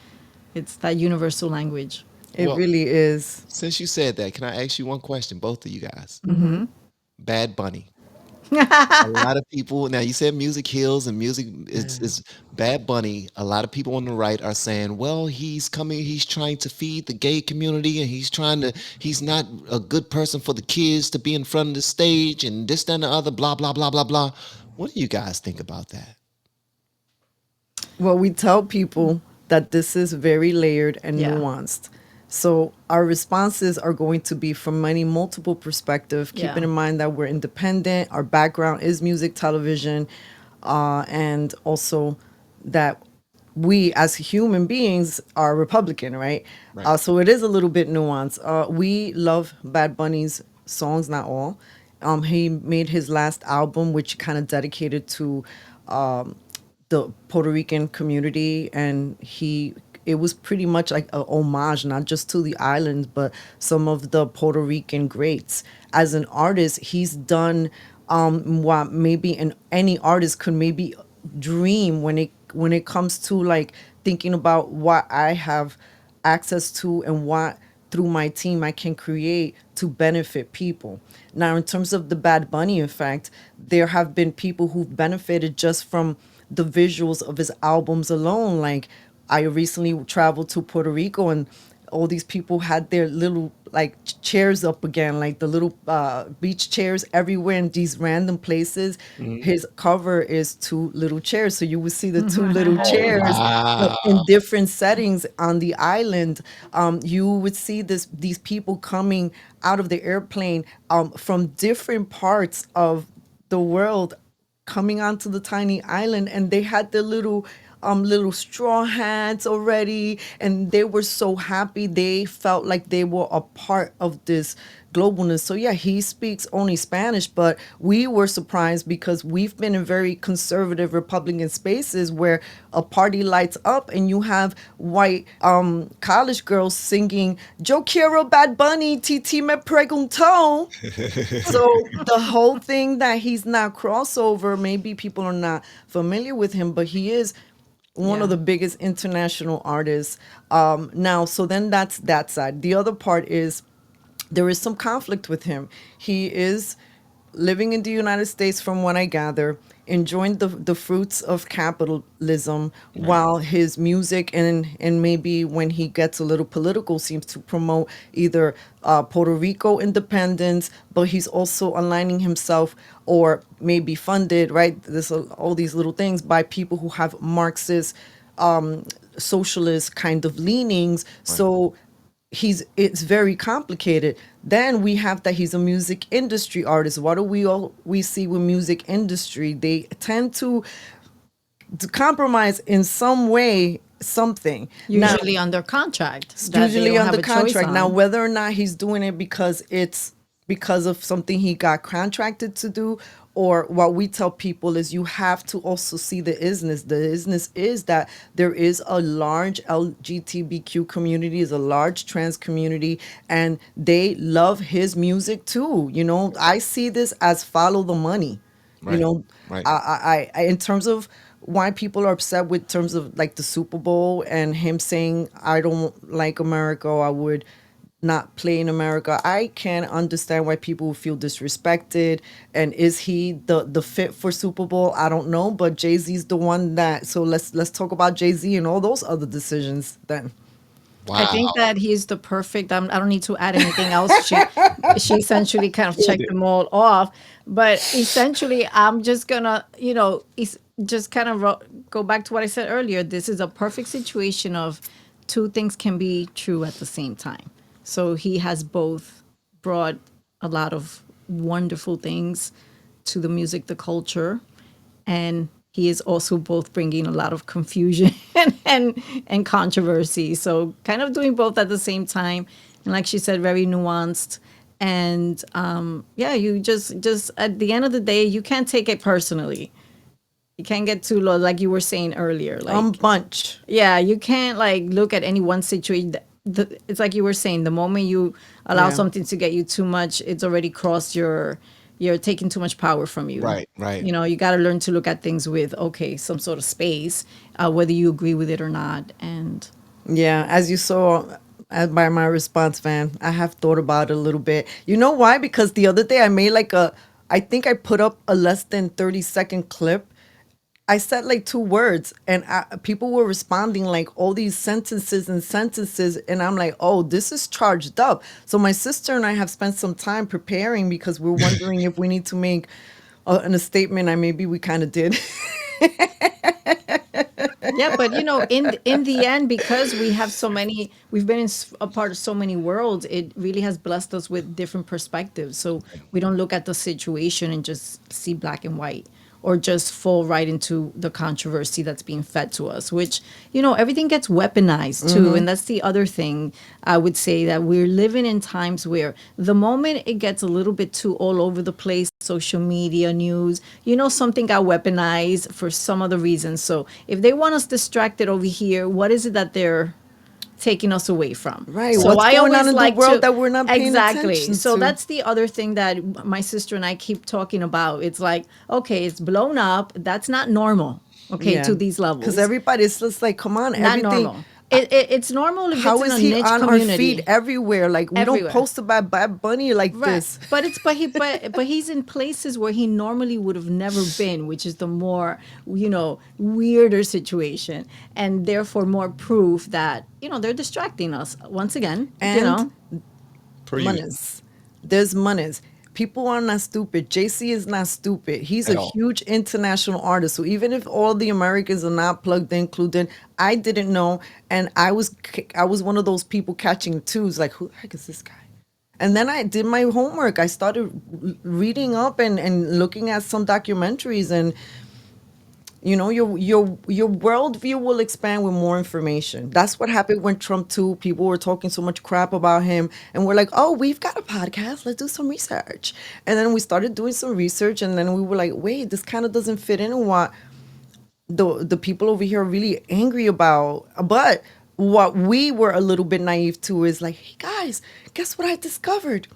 it's that universal language. It Well, really is. since you said that, can I ask you one question, both of you guys? Mm-hmm. Bad Bunny. A lot of people now, you said music heals and music, it's Bad Bunny. A lot of people on the right are saying, well, he's trying to feed the gay community, and he's not a good person for the kids to be in front of the stage, and this, that, and the other, blah, blah, blah, blah, blah. What do you guys think about that? Well, we tell people that this is very layered and Yeah. nuanced. So our responses are going to be from many multiple perspectives, keeping Yeah. in mind that we're independent, our background is music, television, and also that we as human beings are Republican, right? Right. So it is a little bit nuanced. We love Bad Bunny's songs, not all. He made his last album, which kind of dedicated to the Puerto Rican community, and it was pretty much like a homage, not just to the islands, but some of the Puerto Rican greats. As an artist, he's done what maybe any artist could maybe dream when it comes to like thinking about what I have access to and what through my team I can create to benefit people. Now, in terms of the Bad Bunny effect, there have been people who've benefited just from the visuals of his albums alone. Like, I recently traveled to Puerto Rico, and all these people had their little like chairs up again, like the little beach chairs everywhere in these random places. Mhm. His cover is two little chairs, so you would see the two little Oh, chairs in wow. different settings on the island. You would see these people coming out of the airplane from different parts of the world, coming onto the tiny island, and they had their little straw hats already, and they were so happy. They felt like they were a part of this globalness. So yeah, he speaks only Spanish, but we were surprised because we've been in very conservative Republican spaces where a party lights up and you have white college girls singing "Yo quiero Bad Bunny, Titi me preguntó." So the whole thing that he's not crossover, maybe people are not familiar with him, but he is one of Yeah. the biggest international artists now. So then that's that side. The other part is there is some conflict with him. He is living in the United States, from what I gather, enjoying the fruits of capitalism, Right. while his music and maybe when he gets a little political seems to promote either Puerto Rico independence, but he's also aligning himself or maybe funded, right? This all these little things by people who have Marxist socialist kind of leanings. Right. So it's very complicated. Then we have that he's a music industry artist. What do we see with music industry? They tend to compromise in some way something. Now, Usually under contract that they usually don't have under a choice contract. Now, on. whether or not he's doing it because it's because of something he got contracted to do, or what we tell people is you have to also see the isness. The isness is that there is a large LGBTQ community, is a large trans community, and they love his music too. I see this as follow the money. You Right. know, Right. in terms of why people are upset with terms of like the Super Bowl and him saying I don't like America, or I would not play in America. I can understand why people feel disrespected. And is he the fit for Super Bowl? I don't know, but Jay-Z's the one that. So let's talk about Jay-Z and all those other decisions then. I think Wow. that he's the perfect. I don't need to add anything else. She essentially kind of checked them all off. But essentially, I'm just gonna, just kind of go back to what I said earlier. This is a perfect situation of two things can be true at the same time. So he has both brought a lot of wonderful things to the music, the culture, and he is also both bringing a lot of confusion and controversy. So kind of doing both at the same time, and like she said, very nuanced. And yeah, you just at the end of the day, you can't take it personally. You can't get too low, like you were saying earlier. Like, Bunch. yeah, you can't like look at any one situation. It's like you were saying, the moment you allow Yeah. something to get you too much, it's already crossed you're taking too much power from you. Right, right. You got to learn to look at things with, okay, some sort of space, whether you agree with it or not. And Yeah, as you saw by my response, Van, I have thought about it a little bit. You know why? Because the other day I made I think I put up a less than 30-second clip. I said like two words, and people were responding like all these sentences, and I'm like, oh, this is charged up. So my sister and I have spent some time preparing because we're wondering if we need to make a statement, and maybe we kind of did. yeah, but in the end, because we've been a part of so many worlds, it really has blessed us with different perspectives. So we don't look at the situation and just see black and white, or just fall right into the controversy that's being fed to us, which, everything gets weaponized too. And that's the other thing I would say, that we're living in times where the moment it gets a little bit too all over the place, social media, news, something got weaponized for some other reason. So if they want us distracted over here, what is it that they're taking us away from? Right. So What's I going on always in the like world to, that we're not paying exactly. attention So to? that's the other thing that my sister and I keep talking about. It's like, okay, it's blown up. That's not normal. Okay, Yeah. to these Because levels, everybody's just like, come on, not everything. normal. It's normal if it's How in is a he niche on our feed community, everywhere? Like we don't everywhere. post about Bad Bunny like Right. this. But he's in places where he normally would have never been, which is the more, weirder situation, and therefore more proof that, they're distracting us once again. And Per usual. monies. There's monies. People are not stupid. JC is not stupid. He's a At all. huge international artist. So even if all the Americans are not plugged in, clued in, I didn't know, and I was one of those people catching twos. Like, who the heck is this guy? And then I did my homework. I started reading up and looking at some documentaries, and your worldview will expand with more information. That's what happened when Trump too. People were talking so much crap about him, and we're like, oh, we've got a podcast, let's do some research. And then we started doing some research, and then we were like, wait, this kind of doesn't fit in what the people over here are really angry about. But what we were a little bit naive to is like, hey guys, guess what I discovered?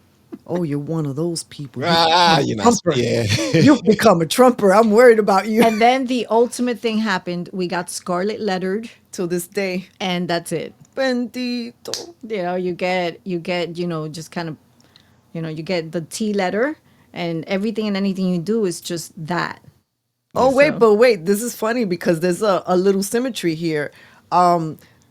Oh, you're one of those people. You've become Ah, a you're not. Trumper. Yeah. You've become a Trumper. I'm worried about you. And then the ultimate thing happened. We got scarlet lettered, Till this day. and that's it. Bendito. You get, just kind of, you get the T letter, and everything and anything you do is just that. Oh, wait, So- but wait. This is funny because there's a little symmetry here.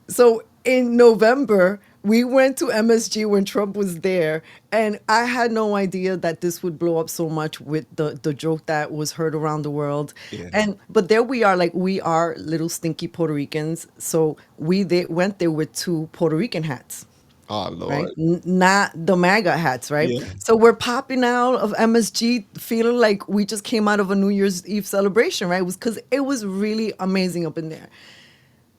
So in November, we went to MSG when Trump was there, and I had no idea that this would blow up so much with the joke that was heard around the world. Yeah. But there we are, like we are little stinky Puerto Ricans. So they went there with two Puerto Rican hats. Oh Right, Lord. not the MAGA hats, right? Yeah. So we're popping out of MSG, feeling like we just came out of a New Year's Eve celebration, right? It was because it was really amazing up in there.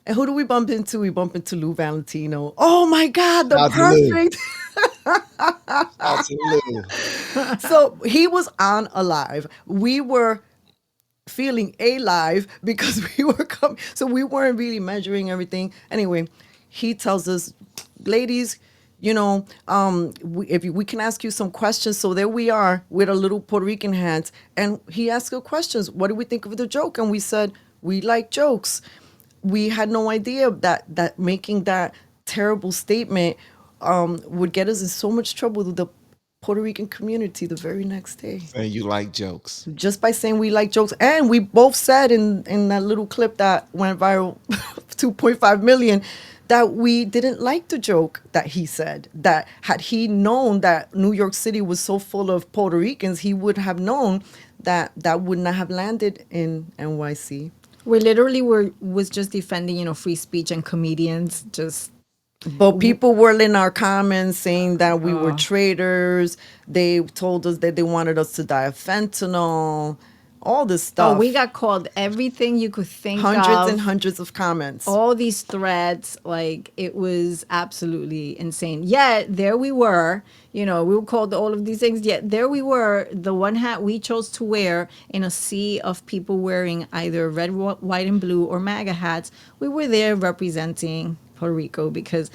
And who do we bump into? We bump into Lou Valentino. Oh my God, the Shout out to Lou. perfect. Shout to Lou. So he was on Alive. We were feeling alive because we were coming. So we weren't really measuring everything. Anyway, he tells us, ladies, if we can ask you some questions. So there we are with a little Puerto Rican hats. And he asked us questions. What do we think of the joke? And we said, we like jokes. We had no idea that making that terrible statement would get us in so much trouble with the Puerto Rican community the very next day, And you like jokes. just by saying we like jokes. And we both said in that little clip that went viral, 2.5 million, that we didn't like the joke that he said. That had he known that New York City was so full of Puerto Ricans, he would have known that that would not have landed in NYC. We literally was just defending, free speech and comedians. Just But people were in our comments saying that we were traitors. They told us that they wanted us to die of fentanyl, all this oh, stuff. we got called everything you could think Hundreds and of. hundreds of comments. All these threats, like it was absolutely insane. Yet there we were, we were called all of these things. Yet there we were, the one hat we chose to wear in a sea of people wearing either red, white, and blue or MAGA hats. We were there representing Puerto Rico because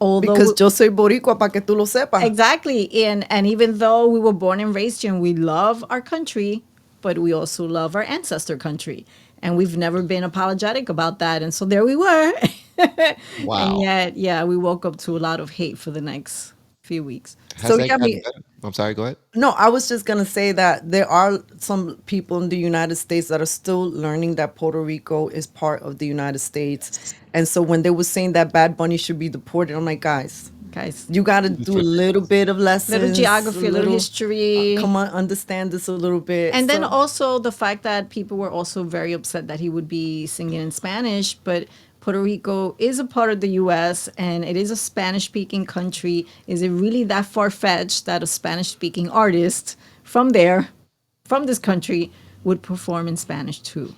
although Because yo soy boricua, para que tú lo sepas. exactly, and even though we were born and raised here and we love our country, but we also love our ancestor country, and we've never been apologetic about that. And so there we were, and Wow. yet, yeah, we woke up to a lot of hate for the next few weeks. Has So that yeah, gotten better? I'm sorry, go ahead. no, I was just gonna say that there are some people in the United States that are still learning that Puerto Rico is part of the United States, and so when they were saying that Bad Bunny should be deported, I'm like, guys, Guys, you got to do a little bit of little lessons, geography, a little history. come on, understand this a little bit. And then So, also the fact that people were also very upset that he would be singing in Spanish, but Puerto Rico is a part of the US and it is a Spanish speaking country. Is it really that far fetched that a Spanish speaking artist from there, from this country, would perform in Spanish too?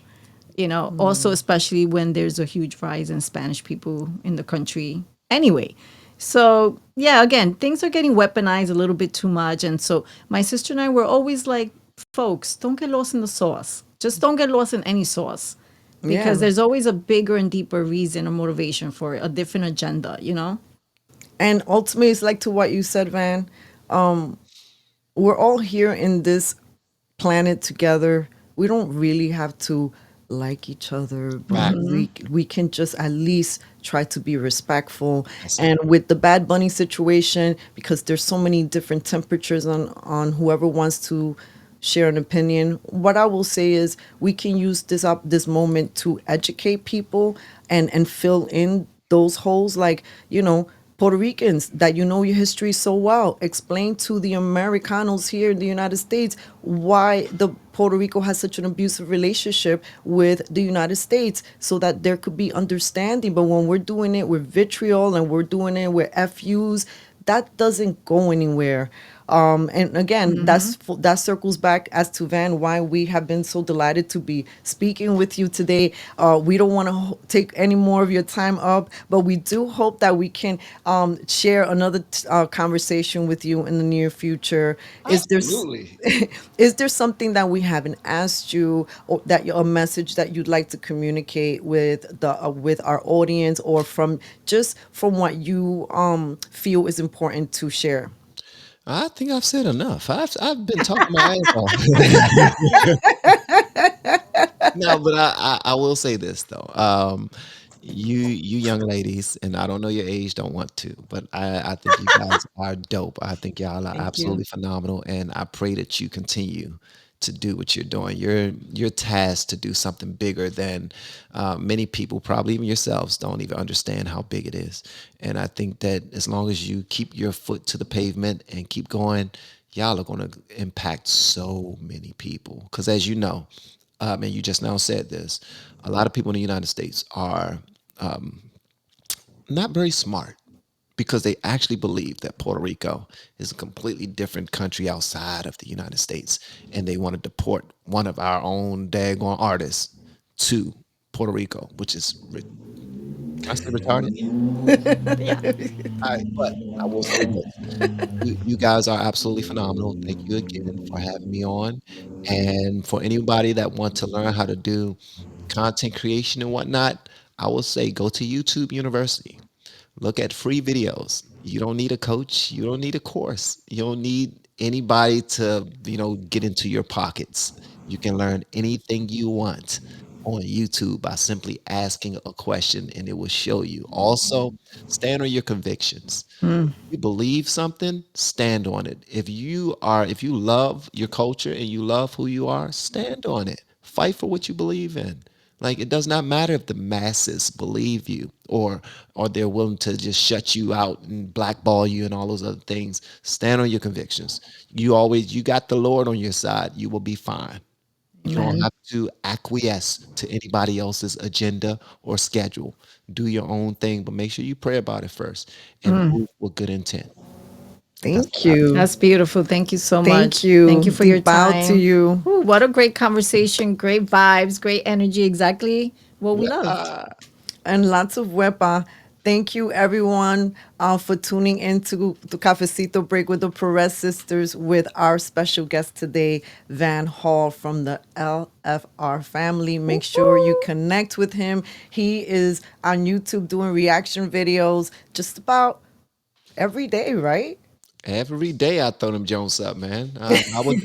Also, especially when there's a huge rise in Spanish people in the country anyway. So, yeah, again, things are getting weaponized a little bit too much. And so, my sister and I were always like, folks, don't get lost in the sauce. Just don't get lost in any sauce because yeah. there's always a bigger and deeper reason or motivation for it, a different agenda. And ultimately, it's like to what you said, Van. We're all here in this planet together. We don't really have to like each other, but Facts. we can just at least try to be respectful. That's it. And with the Bad Bunny situation, because there's so many different temperatures on whoever wants to share an opinion, what I will say is we can use this moment to educate people and fill in those holes, like, Puerto Ricans, that you know your history so well. Explain to the Americanos here in the United States why the Puerto Rico has such an abusive relationship with the United States, so that there could be understanding. But when we're doing it with vitriol and we're doing it with FUs, that doesn't go anywhere. And again, that circles back as to Van, why we have been so delighted to be speaking with you today. We don't want to take any more of your time up, but we do hope that we can share another conversation with you in the near future. Is there Absolutely. is there something that we haven't asked you, or that a message that you'd like to communicate with our audience, or from what you feel is important to share? I think I've said enough. I've been talking my ass off. No, but I will say this though. You young ladies, and I don't know your age, don't want to, but I think you guys are dope. I think y'all are Thank you. absolutely phenomenal, and I pray that you continue to do what you're doing. You're tasked to do something bigger than many people, probably even yourselves, don't even understand how big it is. And I think that as long as you keep your foot to the pavement and keep going, y'all are going to impact so many people. Because as you know, and you just now said this, a lot of people in the United States are not very smart because they actually believe that Puerto Rico is a completely different country outside of the United States, and they want to deport one of our own daggone artists to Puerto Rico, which is can I say retarded? Yeah. But I will say this: you guys are absolutely phenomenal. Thank you again for having me on, and for anybody that want to learn how to do content creation and whatnot, I will say go to YouTube University. Look at free videos. You don't need a coach. You don't need a course. You don't need anybody to, get into your pockets. You can learn anything you want on YouTube by simply asking a question and it will show you. Also, stand on your convictions. You believe something, stand on it. If you love your culture and you love who you are, stand on it. Fight for what you believe in. Like it does not matter if the masses believe you or they're willing to just shut you out and blackball you and all those other things. Stand on your convictions. You got the Lord on your side. You will be fine. You don't Amen. have to acquiesce to anybody else's agenda or schedule. Do your own thing, but make sure you pray about it first and move with good intent. That's Thank what I have. you. That's beautiful. Thank you so Thank much. Thank you. you for your Deep bow to time. you. Ooh, what a great conversation, great vibes, great energy. Exactly what we loved. Ah, And lots of wepa. Thank you, everyone, for tuning into the Cafecito Break with the Perez sisters with our special guest today, Van Hall from the LFR family. Make sure you connect with him. He is on YouTube doing reaction videos just about every day, right? every day I throw them Jones up, man. I would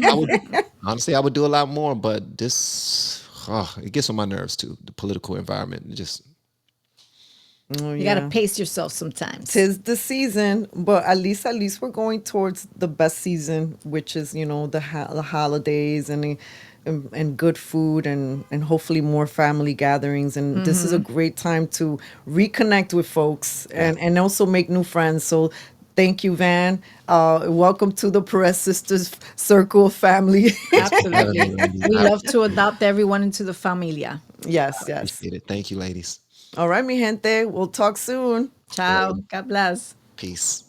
honestly, I would do a lot more, but it gets on my nerves too. The political environment, it just Oh, You got to yeah. pace yourself sometimes. Tis the season, but at least we're going towards the best season, which is the holidays and good food and hopefully more family gatherings. And this is a great time to reconnect with folks yeah. and also make new friends. So thank you, Van. Welcome to the Perez Sisters Circle family. Thanks for having me, Absolutely. ladies. We I love to adopt everyone into the familia. Yes, yes. appreciate it. Thank you, ladies. All right, mi gente. We'll talk soon. Ciao. Alrighty. God bless. Peace.